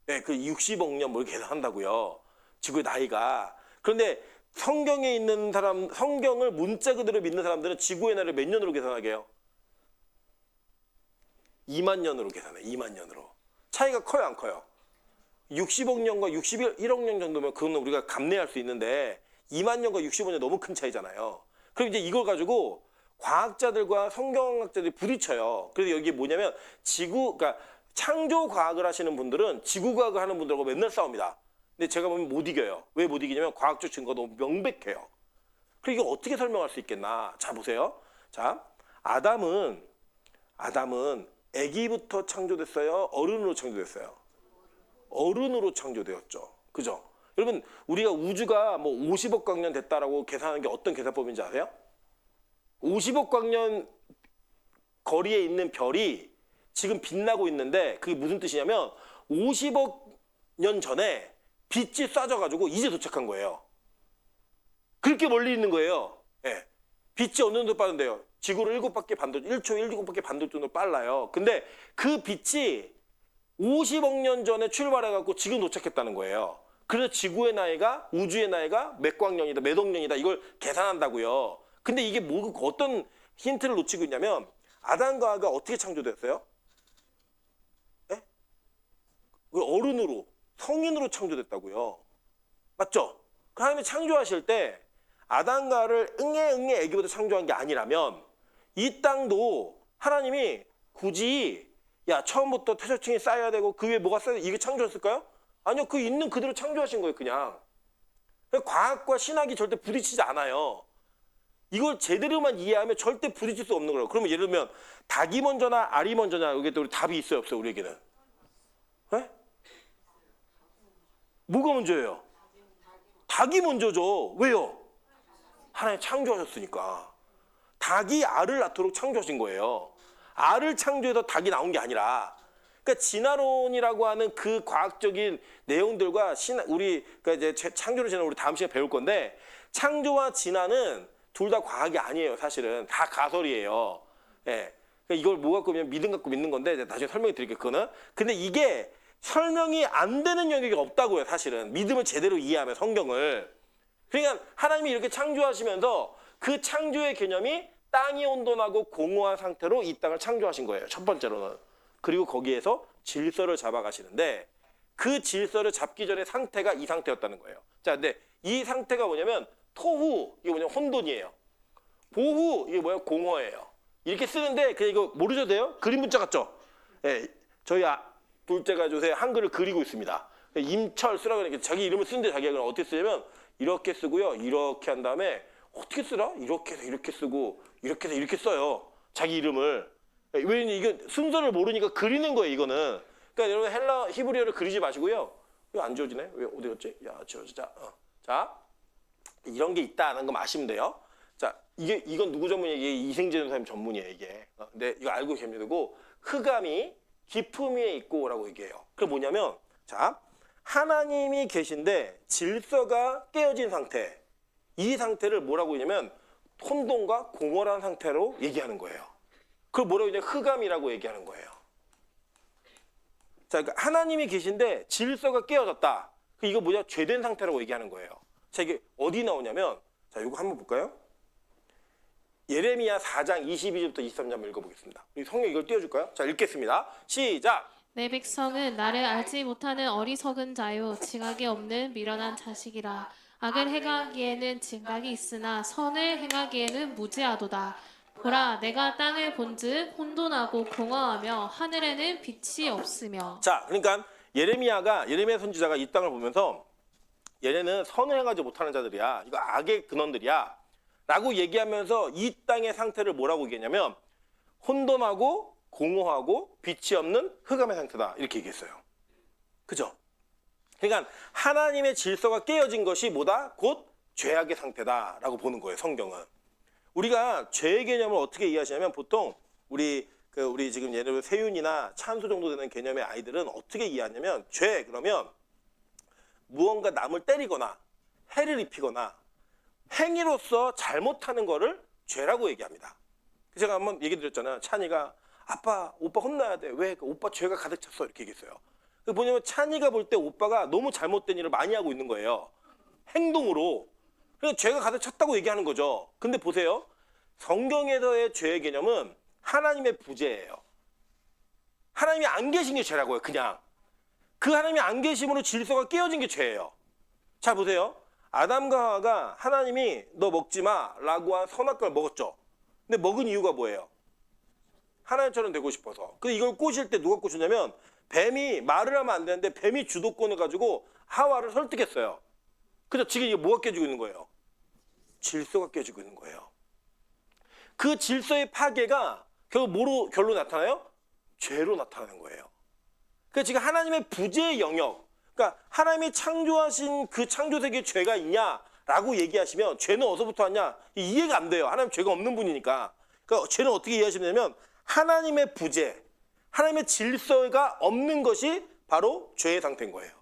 네, 그 60억 년 뭘 계산한다고요. 지구의 나이가. 그런데 성경에 있는 사람, 성경을 문자 그대로 믿는 사람들은 지구의 나이를 몇 년으로 계산하게 해요? 2만 년으로 계산해요. 2만 년으로. 차이가 커요, 안 커요? 60억 년과 61억 년 정도면 그건 우리가 감내할 수 있는데 2만 년과 65년 너무 큰 차이잖아요. 그럼 이제 이걸 가지고 과학자들과 성경학자들이 부딪혀요. 그래서 여기 뭐냐면 그러니까 창조 과학을 하시는 분들은 지구 과학을 하는 분들하고 맨날 싸웁니다. 근데 제가 보면 못 이겨요. 왜 못 이기냐면 과학적 증거가 너무 명백해요. 그럼 이걸 어떻게 설명할 수 있겠나? 자, 보세요. 자, 아담은 아기부터 창조됐어요? 어른으로 창조됐어요? 어른으로 창조되었죠. 그죠? 여러분, 우리가 우주가 뭐 50억 광년 됐다라고 계산하는 게 어떤 계산법인지 아세요? 50억 광년 거리에 있는 별이 지금 빛나고 있는데 그게 무슨 뜻이냐면 50억 년 전에 빛이 쏴져가지고 이제 도착한 거예요. 그렇게 멀리 있는 거예요. 예. 빛이 어느 정도 빠른데요? 지구를 1초 1바퀴 반돌 정도 빨라요. 근데 그 빛이 50억 년 전에 출발해갖고 지금 도착했다는 거예요. 그래서 지구의 나이가, 우주의 나이가 몇 광년이다, 몇 억 년이다 이걸 계산한다고요. 근데 이게 어떤 힌트를 놓치고 있냐면 아담과 하와가 어떻게 창조됐어요? 네? 어른으로, 성인으로 창조됐다고요. 맞죠? 하나님이 창조하실 때 아담과 하와를 응애 애기부터 창조한 게 아니라면 이 땅도 하나님이 굳이 처음부터 퇴적층이 쌓여야 되고 그 위에 뭐가 쌓여야 돼? 이게 창조했을까요? 아니요. 그 있는 그대로 창조하신 거예요. 그냥. 과학과 신학이 절대 부딪히지 않아요. 이걸 제대로만 이해하면 절대 부딪힐 수 없는 거예요. 그러면 예를 들면 닭이 먼저나 알이 먼저냐 여기 또 답이 있어요? 없어요? 우리에게는. 네? 뭐가 먼저예요? 닭이 먼저죠. 왜요? 하나님 창조하셨으니까. 닭이 알을 낳도록 창조하신 거예요. 알을 창조해서 닭이 나온 게 아니라 그러니까 진화론이라고 하는 그 과학적인 내용들과 그러니까 이제 창조론 진화 우리 다음 시간에 배울 건데 창조와 진화는 둘 다 과학이 아니에요. 사실은 다 가설이에요. 예. 그러니까 이걸 뭐 갖고 그냥 믿음 갖고 믿는 건데 나중에 설명해 드릴게요. 그거는. 근데 이게 설명이 안 되는 영역이 없다고요. 사실은 믿음을 제대로 이해하면 성경을. 그러니까 하나님이 이렇게 창조하시면서 그 창조의 개념이 땅이 온돈하고 공허한 상태로 이 땅을 창조하신 거예요. 첫 번째로는. 그리고 거기에서 질서를 잡아가시는데 그 질서를 잡기 전에 상태가 이 상태였다는 거예요. 자, 근데 이 상태가 뭐냐면 토후, 이게 뭐냐면 혼돈이에요. 보후, 이게 뭐야? 공허예요. 이렇게 쓰는데 그냥 이거 모르셔도 돼요? 그림 문자 같죠? 예, 저희 둘째가 요새 한글을 그리고 있습니다. 임철 쓰라고 하니까 자기 이름을 쓰는데 자기가 그럼 어떻게 쓰냐면 이렇게 쓰고요. 이렇게 한 다음에 어떻게 쓰라? 이렇게 해서 이렇게 쓰고 이렇게 해서 이렇게 써요. 자기 이름을. 왜냐면 이게 순서를 모르니까 그리는 거예요. 이거는. 그러니까 여러분 히브리어를 그리지 마시고요. 왜 안 지워지네? 왜 어디 갔지? 야, 지워지자. 자, 이런 게 있다는 거 아시면 돼요. 자, 이건 누구 전문이에요? 이게 이생재 선생님 전문이에요. 이게. 근데 이거 알고 계시면 되고 흑암이 깊음 위에 있고라고 얘기해요. 그게 뭐냐면 자, 하나님이 계신데 질서가 깨어진 상태. 이 상태를 뭐라고 하냐면 혼돈과 공허한 상태로 얘기하는 거예요. 그걸 뭐라고 하냐면 흑암이라고 얘기하는 거예요. 자, 그러니까 하나님이 계신데 질서가 깨어졌다. 이거 뭐냐? 죄된 상태라고 얘기하는 거예요. 자, 이게 어디 나오냐면, 자, 이거 한번 볼까요? 예레미야 4장 22절부터 23절 한번 읽어보겠습니다. 우리 성경 이걸 띄워줄까요? 자, 읽겠습니다. 시작! 내 백성은 나를 알지 못하는 어리석은 자요 지각이 없는 미련한 자식이라. 악을 행하기에는 진각이 있으나 선을 행하기에는 무지하도다. 보라, 내가 땅을 본즉 혼돈하고 공허하며 하늘에는 빛이 없으며. 자, 그러니까 예레미야 선지자가 이 땅을 보면서 얘네는 선을 행하지 못하는 자들이야. 이거 악의 근원들이야. 라고 얘기하면서 이 땅의 상태를 뭐라고 얘기했냐면 혼돈하고 공허하고 빛이 없는 흑암의 상태다. 이렇게 얘기했어요. 그죠? 그러니까 하나님의 질서가 깨어진 것이 뭐다? 곧 죄악의 상태다라고 보는 거예요. 성경은. 우리가 죄의 개념을 어떻게 이해하시냐면 보통 우리 지금 예를 들어 세윤이나 찬수 정도 되는 개념의 아이들은 어떻게 이해하냐면 죄 그러면 무언가 남을 때리거나 해를 입히거나 행위로서 잘못하는 거를 죄라고 얘기합니다. 제가 한번 얘기 드렸잖아요. 찬이가 아빠, 오빠 혼나야 돼. 왜? 오빠 죄가 가득 찼어. 이렇게 얘기했어요. 뭐냐면 찬이가 볼 때 오빠가 너무 잘못된 일을 많이 하고 있는 거예요. 행동으로. 그래서 죄가 가득 찼다고 얘기하는 거죠. 근데 보세요. 성경에서의 죄의 개념은 하나님의 부재예요. 하나님이 안 계신 게 죄라고요. 그냥. 그 하나님이 안 계심으로 질서가 깨어진 게 죄예요. 자, 보세요. 아담과 하와가 하나님이 너 먹지 마 라고 한 선악과를 먹었죠. 근데 먹은 이유가 뭐예요? 하나님처럼 되고 싶어서. 그 이걸 꼬실 때 누가 꼬셨냐면 뱀이 말을 하면 안 되는데 뱀이 주도권을 가지고 하와를 설득했어요. 그래서 지금 이게 뭐가 깨지고 있는 거예요? 질서가 깨지고 있는 거예요. 그 질서의 파괴가 결국 뭐로 결로 나타나요? 죄로 나타나는 거예요. 그러니까 지금 하나님의 부재의 영역, 그러니까 하나님이 창조하신 그 창조세계에 죄가 있냐라고 얘기하시면 죄는 어디서부터 왔냐? 이해가 안 돼요. 하나님 죄가 없는 분이니까. 그러니까 죄는 어떻게 이해하시면 되냐면 하나님의 부재, 하나님의 질서가 없는 것이 바로 죄의 상태인 거예요.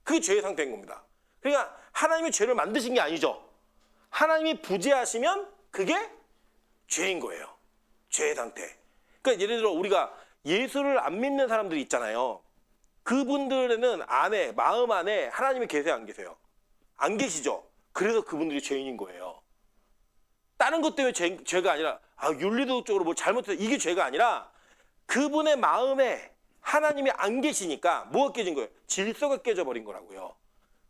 그게 죄의 상태인 겁니다. 그러니까 하나님이 죄를 만드신 게 아니죠. 하나님이 부재하시면 그게 죄인 거예요. 죄의 상태. 그러니까 예를 들어 우리가 예수를 안 믿는 사람들이 있잖아요. 그분들에는 마음 안에 하나님이 계세요, 안 계세요? 안 계시죠. 그래서 그분들이 죄인인 거예요. 다른 것 때문에 죄가 아니라 윤리도적으로 뭘 잘못해서 이게 죄가 아니라 그분의 마음에 하나님이 안 계시니까 뭐가 깨진 거예요? 질서가 깨져버린 거라고요.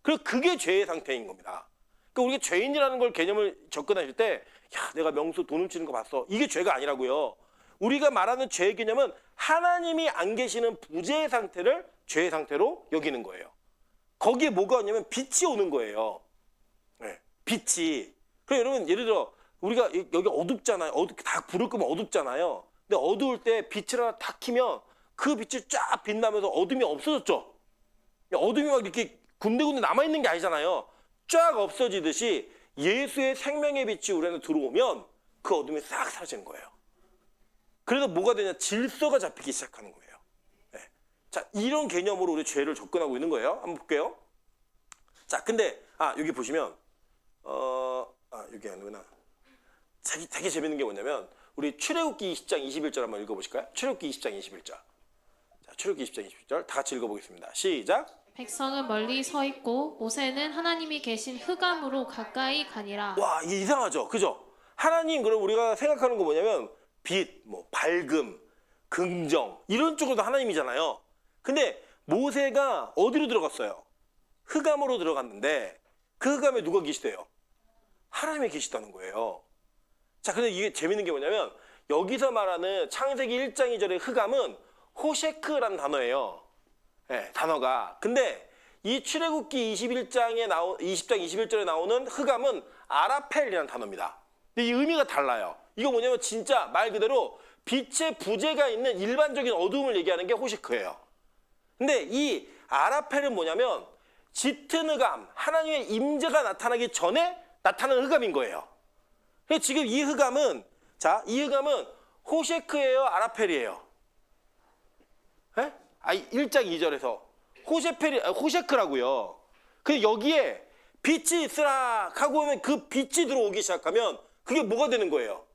그리고 그게 죄의 상태인 겁니다. 그러니까 우리가 죄인이라는 걸 개념을 접근하실 때 내가 명수 돈 훔치는 거 봤어. 이게 죄가 아니라고요. 우리가 말하는 죄의 개념은 하나님이 안 계시는 부재의 상태를 죄의 상태로 여기는 거예요. 거기에 뭐가 오냐면 빛이 오는 거예요. 네, 빛이. 그럼 여러분 예를 들어 우리가 여기 어둡잖아요. 다 불을 끄면 어둡잖아요. 근데 어두울 때 빛을 하나 탁 켜면 그 빛이 쫙 빛나면서 어둠이 없어졌죠. 어둠이 막 이렇게 군데군데 남아있는 게 아니잖아요. 쫙 없어지듯이 예수의 생명의 빛이 우리 안에 들어오면 그 어둠이 싹 사라지는 거예요. 그래서 뭐가 되냐? 질서가 잡히기 시작하는 거예요. 네. 자, 이런 개념으로 우리 죄를 접근하고 있는 거예요. 한번 볼게요. 자, 근데 여기 보시면 여기 아니구나. 되게 재밌는 게 뭐냐면 우리 출애굽기 20장 21절 한번 읽어보실까요? 출애굽기 20장 21절. 자, 출애굽기 20장 21절 다 같이 읽어보겠습니다. 시작. 백성은 멀리 서 있고 모세는 하나님이 계신 흑암으로 가까이 가니라. 와, 이게 이상하죠? 그죠? 하나님, 그럼 우리가 생각하는 거 뭐냐면 빛, 밝음, 긍정 이런 쪽으로도 하나님이잖아요. 근데 모세가 어디로 들어갔어요? 흑암으로 들어갔는데 그 흑암에 누가 계시대요? 하나님이 계시다는 거예요. 자, 근데 이게 재밌는 게 뭐냐면 여기서 말하는 창세기 1장 2절의 흑암은 호셰크라는 단어예요. 네, 단어가. 근데 이 출애굽기 20장 21절에 나오는 흑암은 아라펠이라는 단어입니다. 근데 이 의미가 달라요. 이거 뭐냐면 진짜 말 그대로 빛의 부재가 있는 일반적인 어두움을 얘기하는 게 호시크예요. 근데 이 아라펠은 뭐냐면 짙은 흑암, 하나님의 임재가 나타나기 전에 나타나는 흑암인 거예요. 그래서 지금 이 흑암은 호셰크예요, 아라펠이에요? 네? 1장 2절에서 호셰크라고요. 근데 여기에 빛이 있으라 하고 오면 그 빛이 들어오기 시작하면 그게 뭐가 되는 거예요?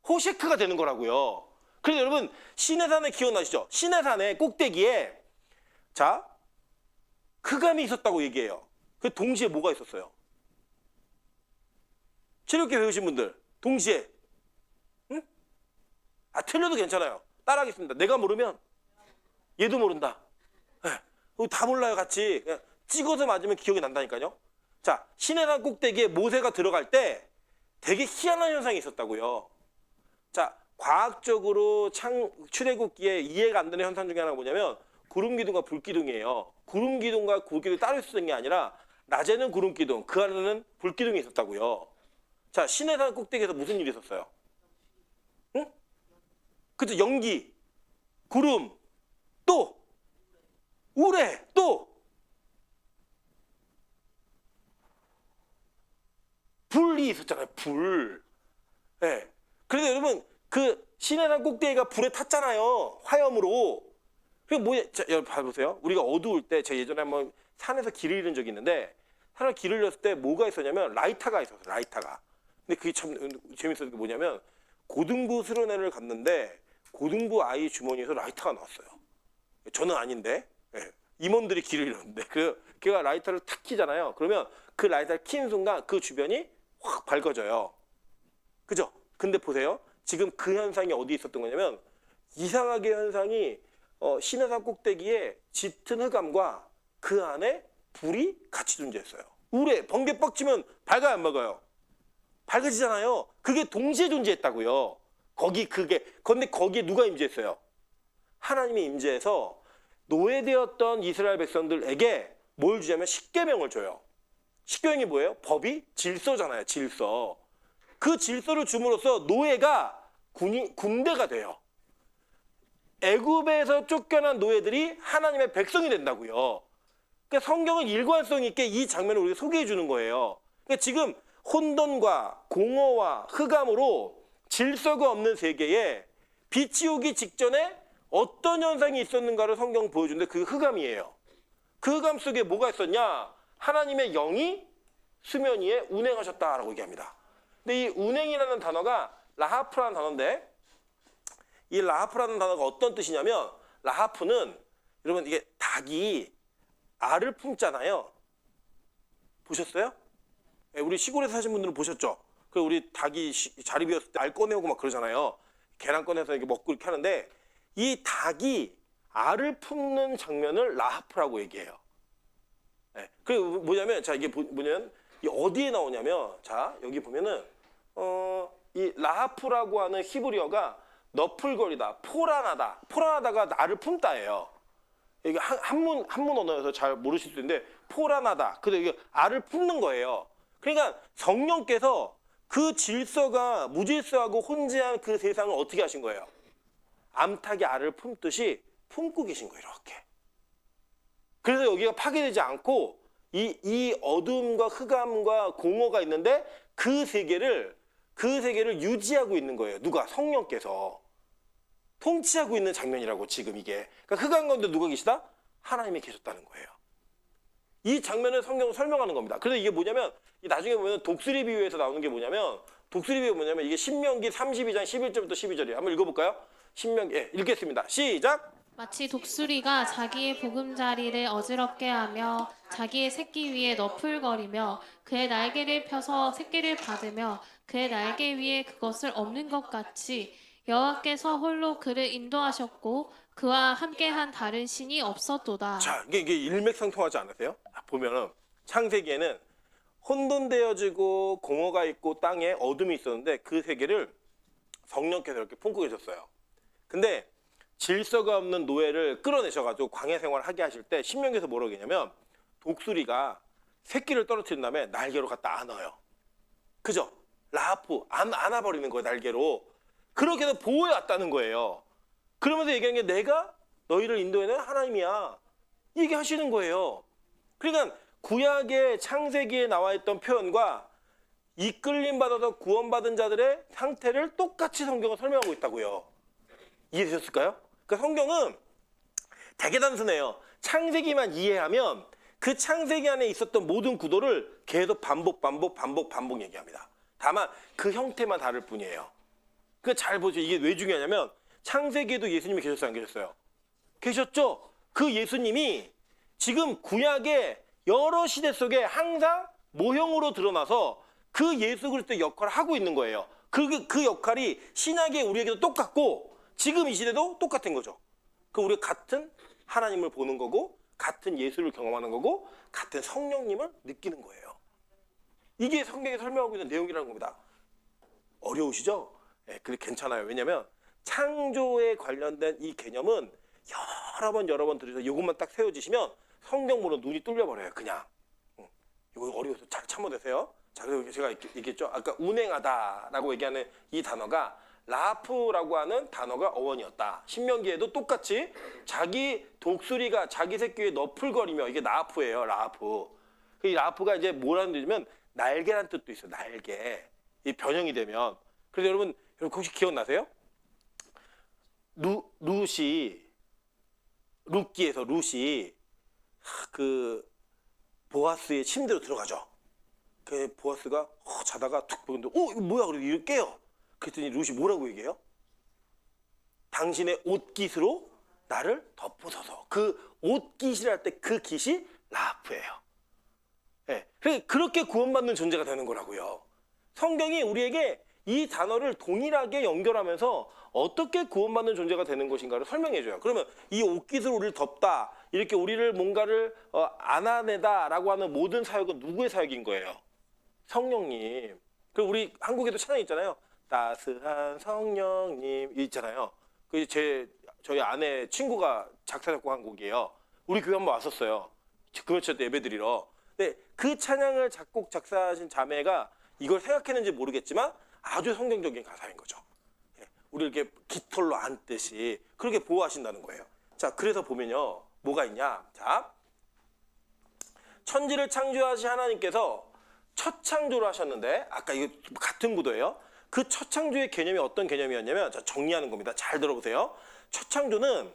호셰크가 되는 거라고요. 그래서 여러분 시내산에 기억나시죠? 시내산의 꼭대기에 자 흑암이 있었다고 얘기해요. 그 동시에 뭐가 있었어요? 체력계 배우신 분들 동시에 응? 아 틀려도 괜찮아요. 따라하겠습니다. 내가 모르면 얘도 모른다. 네. 다 몰라요 같이. 그냥 찍어서 맞으면 기억이 난다니까요. 자 시내산 꼭대기에 모세가 들어갈 때 되게 희한한 현상이 있었다고요. 자 과학적으로 출애굽기에 이해가 안 되는 현상 중에 하나가 뭐냐면 구름기둥과 불기둥이에요. 구름기둥과 불기둥이 따로 있었던 게 아니라 낮에는 구름기둥, 그 안에는 불기둥이 있었다고요. 자 시내산 꼭대기에서 무슨 일이 있었어요? 응? 그죠? 연기, 구름, 또 우레, 또 불이 있었잖아요. 불. 네. 그래서 여러분 그 시내산 꼭대기가 불에 탔잖아요. 화염으로. 그게 뭐야? 자, 여러분 봐보세요. 우리가 어두울 때 제가 예전에 한번 산에서 길을 잃은 적이 있는데 산에서 길을 잃었을 때 뭐가 있었냐면 라이터가 있었어요. 라이터가. 근데 그게 참 재밌었던 게 뭐냐면 고등부 수련회를 갔는데 고등부 아이 주머니에서 라이터가 나왔어요. 저는 아닌데 임원들이 길을 잃었는데 걔가 라이터를 탁 키잖아요. 그러면 그 라이터를 킨 순간 그 주변이 확 밝아져요. 그죠? 근데 보세요. 지금 그 현상이 어디 있었던 거냐면 이상하게 현상이 시내산 꼭대기에 짙은 흑암과 그 안에 불이 같이 존재했어요. 우레 번개 뻑치면 밝아요 안 밝아요? 밝아지잖아요. 그게 동시에 존재했다고요. 근데 거기에 누가 임재했어요? 하나님이 임재해서 노예되었던 이스라엘 백성들에게 뭘 주냐면 십계명을 줘요. 십계명이 뭐예요? 법이 질서잖아요. 질서. 그 질서를 줌으로써 노예가 군대가 돼요. 애굽에서 쫓겨난 노예들이 하나님의 백성이 된다고요. 그러니까 성경은 일관성 있게 이 장면을 우리가 소개해 주는 거예요. 그러니까 지금 혼돈과 공허와 흑암으로 질서가 없는 세계에 빛이 오기 직전에 어떤 현상이 있었는가를 성경은 보여주는데 그 흑암이에요. 그 흑암 속에 뭐가 있었냐? 하나님의 영이 수면 위에 운행하셨다라고 얘기합니다. 근데 이 운행이라는 단어가 라하프라는 단어인데 이 라하프라는 단어가 어떤 뜻이냐면 라하프는 여러분 이게 닭이 알을 품잖아요. 보셨어요? 네, 우리 시골에서 사신 분들은 보셨죠? 그 우리 닭이 자리 비웠을 때 알 꺼내오고 막 그러잖아요. 계란 꺼내서 이렇게 먹고 이렇게 하는데 이 닭이 알을 품는 장면을 라하프라고 얘기해요. 네, 그 뭐냐면 자 이게 뭐냐면 어디에 나오냐면 자 여기 보면은 이 라하프라고 하는 히브리어가 너풀거리다, 포란하다. 포란하다가 나를 품다예요. 이게 한문 언어여서 잘 모르실 수 있는데 포란하다. 근데 이게 알을 품는 거예요. 그러니까 성령께서 그 질서가 무질서하고 혼재한 그 세상을 어떻게 하신 거예요? 암탉이 알을 품듯이 품고 계신 거예요. 이렇게. 그래서 여기가 파괴되지 않고 이 어둠과 흑암과 공허가 있는데 그 세계를 유지하고 있는 거예요. 누가? 성령께서 통치하고 있는 장면이라고 지금 이게. 그러니까 흑암 가운데 누가 계시다? 하나님이 계셨다는 거예요. 이 장면을 성경은 설명하는 겁니다. 그래서 이게 뭐냐면 나중에 보면 독수리 비유에서 나오는 게 뭐냐면 독수리 비유 뭐냐면 이게 신명기 32장 11절부터 12절이에요. 한번 읽어볼까요? 신명기 읽겠습니다. 시작. 마치 독수리가 자기의 보금자리를 어지럽게 하며 자기의 새끼 위에 너풀거리며 그의 날개를 펴서 새끼를 받으며 그의 날개 위에 그것을 엎는 것 같이 여호와께서 홀로 그를 인도하셨고 그와 함께한 다른 신이 없었도다. 자, 이게 일맥상통하지 않으세요? 보면은 창세기에는 혼돈되어지고 공허가 있고 땅에 어둠이 있었는데 그 세계를 성령께서 이렇게 품고 계셨어요. 근데 질서가 없는 노예를 끌어내셔가지고 광야 생활을 하게 하실 때 신명기에서 뭐라고 했냐면 독수리가 새끼를 떨어뜨린 다음에 날개로 갖다 안아요. 그죠? 라하프 안아버리는 거예요. 날개로. 그렇게 해서 보호해왔다는 거예요. 그러면서 얘기하는 게 내가 너희를 인도해낸 하나님이야. 얘기하시는 거예요. 그러니까 구약의 창세기에 나와 있던 표현과 이끌림 받아서 구원받은 자들의 상태를 똑같이 성경은 설명하고 있다고요. 이해되셨을까요? 그러니까 성경은 되게 단순해요. 창세기만 이해하면 그 창세기 안에 있었던 모든 구도를 계속 반복 얘기합니다. 다만 그 형태만 다를 뿐이에요. 그 잘 보죠. 이게 왜 중요하냐면 창세기에도 예수님이 계셨어요, 안 계셨어요? 계셨죠? 그 예수님이 지금 구약의 여러 시대 속에 항상 모형으로 드러나서 그 예수 그리스도의 역할을 하고 있는 거예요. 그 역할이 신약의 우리에게도 똑같고 지금 이 시대도 똑같은 거죠. 그 우리 같은 하나님을 보는 거고 같은 예수를 경험하는 거고 같은 성령님을 느끼는 거예요. 이게 성경에 설명하고 있는 내용이라는 겁니다. 어려우시죠? 네, 그래 괜찮아요. 왜냐하면 창조에 관련된 이 개념은 여러 번 들으셔서 이것만 딱 세워지시면 성경 보는 눈이 뚫려버려요. 그냥. 이거 어려워서 잘 참아내세요. 자, 그리고 제가 얘기했죠. 아까 운행하다라고 얘기하는 이 단어가 라프라고 하는 단어가 어원이었다. 신명기에도 똑같이 자기 독수리가 자기 새끼에 너풀거리며 이게 라프예요. 라프. 이 라프가 이제 뭐라는 뜻이면 날개란 뜻도 있어요. 날개. 이 변형이 되면. 그래서 여러분 혹시 기억나세요? 룻기에서 룻이 그 보아스의 침대로 들어가죠. 그 보아스가 자다가 툭 보는데 이거 뭐야? 그래서 이렇게 깨요. 그랬더니 룻이 뭐라고 얘기해요? 당신의 옷깃으로 나를 덮어서서. 그 옷깃이랄 때 그 깃이 라프예요. 네. 그렇게 구원받는 존재가 되는 거라고요. 성경이 우리에게 이 단어를 동일하게 연결하면서 어떻게 구원받는 존재가 되는 것인가를 설명해줘요. 그러면 이 옷깃으로 우리를 덮다, 이렇게 우리를 뭔가를 안아내다라고 하는 모든 사역은 누구의 사역인 거예요? 성령님. 그리고 우리 한국에도 찬양 있잖아요. 따스한 성령님 있잖아요. 그 저희 아내 친구가 작사 작곡한 곡이에요. 우리 교회 한번 왔었어요. 금요일 때 예배드리러. 근데 그 찬양을 작곡 작사하신 자매가 이걸 생각했는지 모르겠지만 아주 성경적인 가사인 거죠. 우리 이렇게 깃털로 안듯이 그렇게 보호하신다는 거예요. 자, 그래서 보면요, 뭐가 있냐? 자, 천지를 창조하신 하나님께서 첫 창조를 하셨는데, 아까 이거 같은 구도예요. 그 첫 창조의 개념이 어떤 개념이었냐면, 자, 정리하는 겁니다. 잘 들어보세요. 첫 창조는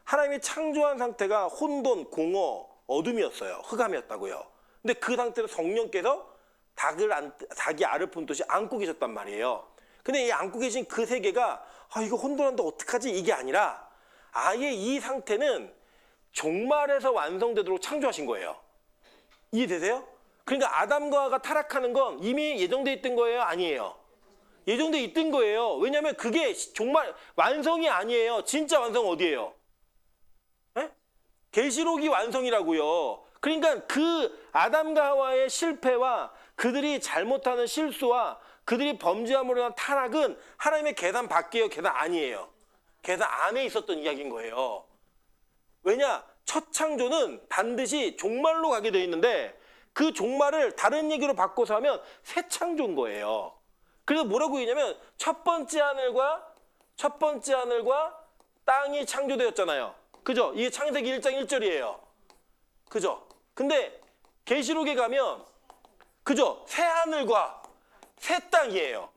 하나님이 창조한 상태가 혼돈, 공허, 어둠이었어요. 흑암이었다고요. 근데 그 상태로 성령께서 닭이 알을 품듯이 안고 계셨단 말이에요. 근데 이 안고 계신 그 세계가 이거 혼돈한데 어떡하지? 이게 아니라 아예 이 상태는 종말에서 완성되도록 창조하신 거예요. 이해되세요? 그러니까 아담과 하와가 타락하는 건 이미 예정돼 있던 거예요? 아니에요? 예정돼 있던 거예요. 왜냐하면 그게 정말 완성이 아니에요. 진짜 완성 어디예요? 네? 계시록이 완성이라고요. 그러니까 그 아담과 하와의 실패와 그들이 잘못하는 실수와 그들이 범죄함으로 인한 타락은 하나님의 계산 밖이에요? 계산 아니에요? 계산 안에 있었던 이야기인 거예요. 왜냐? 첫 창조는 반드시 종말로 가게 돼 있는데 그 종말을 다른 얘기로 바꿔서 하면 새 창조인 거예요. 그래서 뭐라고 얘기냐면 첫 번째 하늘과 땅이 창조되었잖아요. 그죠? 이게 창세기 1장 1절이에요. 그죠? 근데 계시록에 가면 그죠? 새 하늘과 새 땅이에요.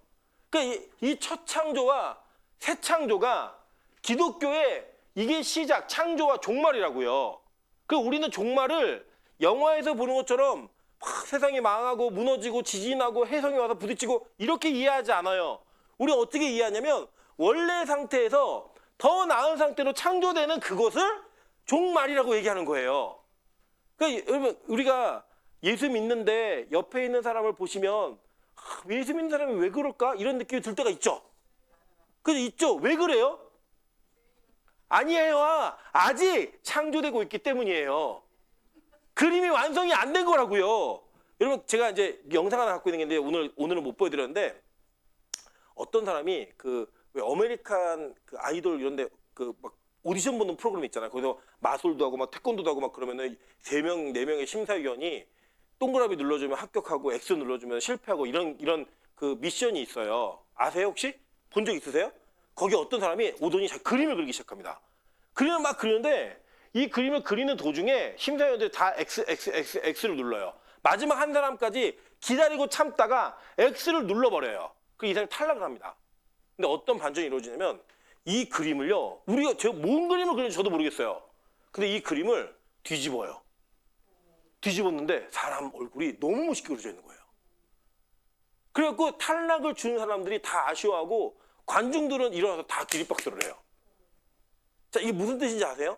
그러니까 이 첫 창조와 새 창조가 기독교의 이게 시작, 창조와 종말이라고요. 그 우리는 종말을 영화에서 보는 것처럼 막 세상이 망하고 무너지고 지진하고 해성이 와서 부딪히고 이렇게 이해하지 않아요. 우리가 어떻게 이해하냐면 원래 상태에서 더 나은 상태로 창조되는 그것을 종말이라고 얘기하는 거예요. 그러니까 여러분 우리가 예수 믿는데 옆에 있는 사람을 보시면 예수 믿는 사람이 왜 그럴까? 이런 느낌이 들 때가 있죠. 그죠? 있죠. 왜 그래요? 아니에요. 아직 창조되고 있기 때문이에요. 그림이 완성이 안 된 거라고요. 여러분 제가 이제 영상 하나 갖고 있는 게 있는데 오늘은 못 보여드렸는데 어떤 사람이 왜 아메리칸 그 아이돌 이런데 막 오디션 보는 프로그램 있잖아요. 거기서 마술도 하고 막 태권도도 하고 막 그러면은 3명, 4명의 심사위원이 동그라미 눌러주면 합격하고 X 눌러주면 실패하고 이런 그 미션이 있어요. 아세요 혹시? 본 적 있으세요? 거기 어떤 사람이 오더니 그림을 그리기 시작합니다. 그림을 막 그리는데 이 그림을 그리는 도중에 심사위원들이 다 X를 눌러요. 마지막 한 사람까지 기다리고 참다가 X를 눌러버려요. 그 이 사람이 탈락을 합니다. 근데 어떤 반전이 이루어지냐면 이 그림을요. 제가 뭔 그림을 그리는지 저도 모르겠어요. 근데 이 그림을 뒤집어요. 뒤집었는데 사람 얼굴이 너무 멋있게 그려져 있는 거예요. 그래갖고 탈락을 주는 사람들이 다 아쉬워하고 관중들은 일어나서 다 기립박수를 해요. 자, 이게 무슨 뜻인지 아세요?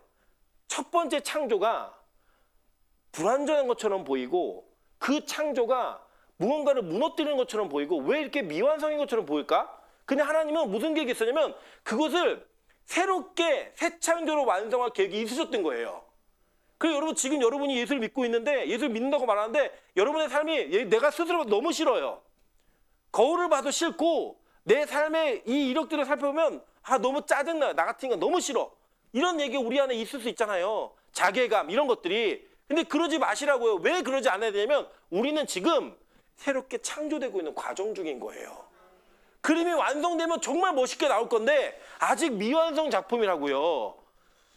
첫 번째 창조가 불완전한 것처럼 보이고 그 창조가 무언가를 무너뜨리는 것처럼 보이고 왜 이렇게 미완성인 것처럼 보일까? 근데 하나님은 무슨 계획이 있었냐면 그것을 새롭게 새 창조로 완성할 계획이 있으셨던 거예요. 그래서 여러분 지금 여러분이 예수를 믿고 있는데 예수를 믿는다고 말하는데 여러분의 삶이 내가 스스로 너무 싫어요. 거울을 봐도 싫고 내 삶의 이 이력들을 살펴보면 너무 짜증나요. 나 같은 건 너무 싫어. 이런 얘기 우리 안에 있을 수 있잖아요. 자괴감 이런 것들이. 근데 그러지 마시라고요. 왜 그러지 않아야 되냐면 우리는 지금 새롭게 창조되고 있는 과정 중인 거예요. 그림이 완성되면 정말 멋있게 나올 건데 아직 미완성 작품이라고요.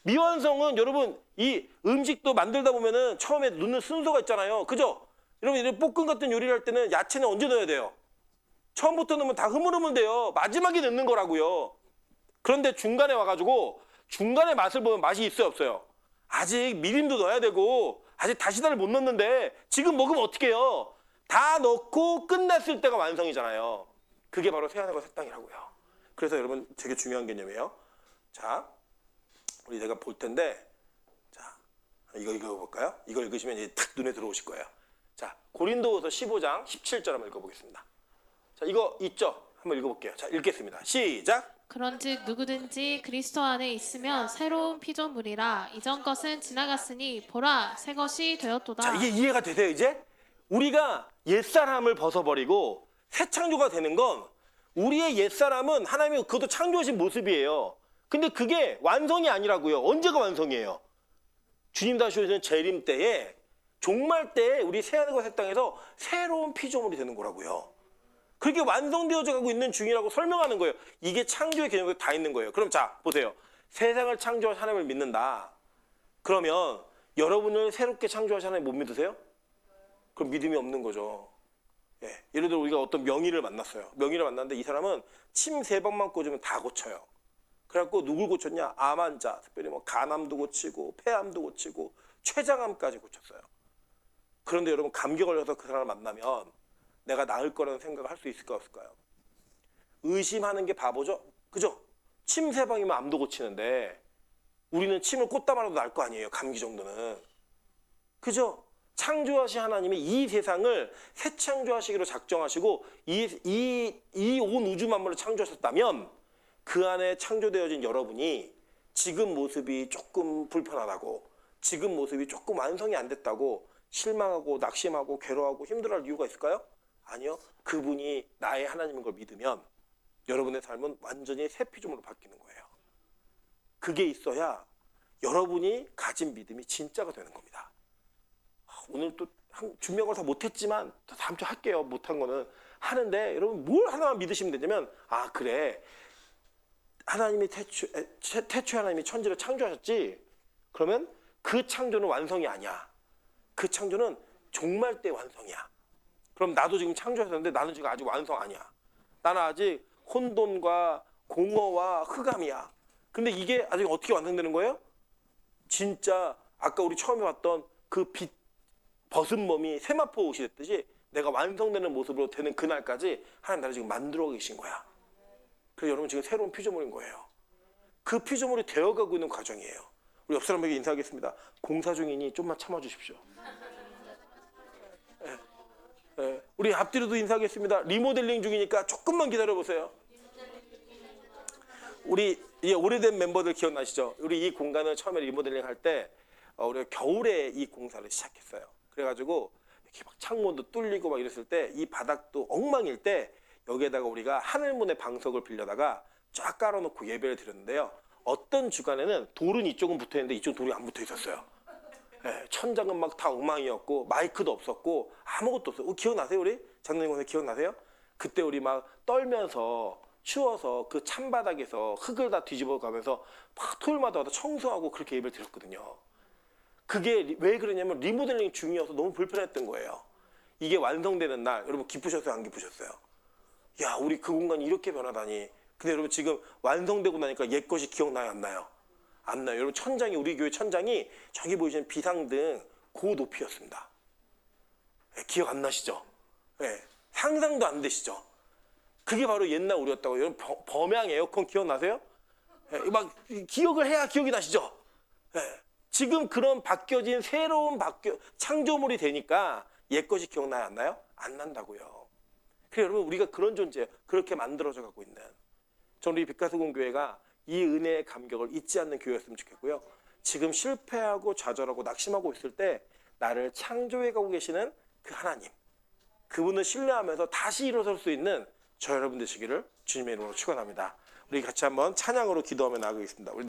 미완성은 여러분 이 음식도 만들다 보면은 처음에 넣는 순서가 있잖아요. 그죠? 여러분 이런 볶음 같은 요리를 할 때는 야채는 언제 넣어야 돼요? 처음부터 넣으면 다 흐물흐물돼요. 마지막에 넣는 거라고요. 그런데 중간에 와가지고 중간에 맛을 보면 맛이 있어요 없어요? 아직 미림도 넣어야 되고 아직 다시다를 못 넣는데 지금 먹으면 어떻게 해요? 다 넣고 끝났을 때가 완성이잖아요. 그게 바로 새하늘과 새 땅이라고요. 그래서 여러분 되게 중요한 개념이에요. 자, 우리 내가 볼 텐데 자 이거 읽어볼까요? 이거 읽으시면 이제 탁 눈에 들어오실 거예요. 자, 고린도후서 15장 17절 한번 읽어보겠습니다. 자, 이거 있죠? 한번 읽어볼게요. 자, 읽겠습니다. 시작. 그런즉 누구든지 그리스도 안에 있으면 새로운 피조물이라 이전 것은 지나갔으니 보라 새 것이 되었도다. 자, 이게 이해가 되세요 이제? 우리가 옛사람을 벗어버리고 새 창조가 되는 건 우리의 옛사람은 하나님이 그것도 창조하신 모습이에요. 근데 그게 완성이 아니라고요. 언제가 완성이에요? 주님 다시 오시는 재림 때에 종말 때에 우리 새하늘과 새 땅에서 새로운 피조물이 되는 거라고요. 그렇게 완성되어져 가고 있는 중이라고 설명하는 거예요. 이게 창조의 개념이 다 있는 거예요. 그럼 자, 보세요. 세상을 창조한 하나님을 믿는다. 그러면 여러분을 새롭게 창조하신 하나님 못 믿으세요? 그럼 믿음이 없는 거죠. 예. 예를 들어 우리가 어떤 명의를 만났어요. 명의를 만났는데 이 사람은 침 3방만 꽂으면 다 고쳐요. 그래갖고 누굴 고쳤냐? 암 환자, 특별히 뭐 간암도 고치고 폐암도 고치고 췌장암까지 고쳤어요. 그런데 여러분 감기 걸려서 그 사람을 만나면 내가 나을 거라는 생각을 할 수 있을까 없을까요? 의심하는 게 바보죠? 그죠? 침 3방이면 암도 고치는데 우리는 침을 꽂다 말아도 나을 거 아니에요. 감기 정도는. 그죠? 창조하신 하나님이 이 세상을 새 창조하시기로 작정하시고 이 온 우주 만물을 창조하셨다면 그 안에 창조되어진 여러분이 지금 모습이 조금 불편하다고 지금 모습이 조금 완성이 안 됐다고 실망하고 낙심하고 괴로워하고 힘들어할 이유가 있을까요? 아니요. 그분이 나의 하나님인 걸 믿으면 여러분의 삶은 완전히 새 피조물로 바뀌는 거예요. 그게 있어야 여러분이 가진 믿음이 진짜가 되는 겁니다. 오늘 또 준비한 걸 다 못했지만 다음 주 할게요. 못한 거는 하는데 여러분 뭘 하나만 믿으시면 되냐면 그래 하나님이 태초에 하나님이 천지를 창조하셨지. 그러면 그 창조는 완성이 아니야. 그 창조는 종말 때 완성이야. 그럼 나도 지금 창조하셨는데 나는 지금 아직 완성 아니야. 나는 아직 혼돈과 공허와 흑암이야. 근데 이게 아직 어떻게 완성되는 거예요? 진짜 아까 우리 처음에 봤던 그 빛 벗은 몸이 세마포 옷이 됐듯이 내가 완성되는 모습으로 되는 그날까지 하나님 나를 지금 만들어 계신 거야. 그래서 여러분 지금 새로운 피조물인 거예요. 그 피조물이 되어가고 있는 과정이에요. 우리 옆 사람에게 인사하겠습니다. 공사 중이니 좀만 참아주십시오. 우리 앞뒤로도 인사하겠습니다. 리모델링 중이니까 조금만 기다려보세요. 우리 오래된 멤버들 기억나시죠? 우리 이 공간을 처음에 리모델링 할 때 우리가 겨울에 이 공사를 시작했어요. 그래가지고 이렇게 막 창문도 뚫리고 막 이랬을 때 이 바닥도 엉망일 때 여기에다가 우리가 하늘문의 방석을 빌려다가 쫙 깔아놓고 예배를 드렸는데요. 어떤 주간에는 돌은 이쪽은 붙어있는데 이쪽 돌이 안 붙어 있었어요. 천장은 막 다 엉망이었고 마이크도 없었고 아무것도 없어요. 기억나세요 우리? 장로님 기억나세요? 그때 우리 막 떨면서 추워서 그 찬바닥에서 흙을 다 뒤집어 가면서 막 토요일마다 와서 청소하고 그렇게 예배를 드렸거든요. 그게 왜 그러냐면 리모델링 중이어서 너무 불편했던 거예요. 이게 완성되는 날 여러분 기쁘셨어요? 안 기쁘셨어요? 야 우리 그 공간이 이렇게 변하다니. 근데 여러분 지금 완성되고 나니까 옛 것이 기억나요? 안 나요? 안 나요. 여러분 천장이 우리 교회 천장이 저기 보이시는 비상등 그 높이였습니다. 기억 안 나시죠? 상상도 안 되시죠? 그게 바로 옛날 우리였다고. 여러분 범양 에어컨 기억나세요? 막 기억을 해야 기억이 나시죠? 예. 지금 그런 바뀌어진 새로운 창조물이 되니까 옛 것이 기억나요? 안 나요? 안 난다고요. 그래서 여러분 우리가 그런 존재예요. 그렇게 만들어져 가고 있는. 저는 우리 빛가수군 교회가 이 은혜의 감격을 잊지 않는 교회였으면 좋겠고요. 지금 실패하고 좌절하고 낙심하고 있을 때 나를 창조해 가고 계시는 그 하나님, 그분을 신뢰하면서 다시 일어설 수 있는 저 여러분 되시기를 주님의 이름으로 축원합니다. 우리 같이 한번 찬양으로 기도하며 나아가겠습니다.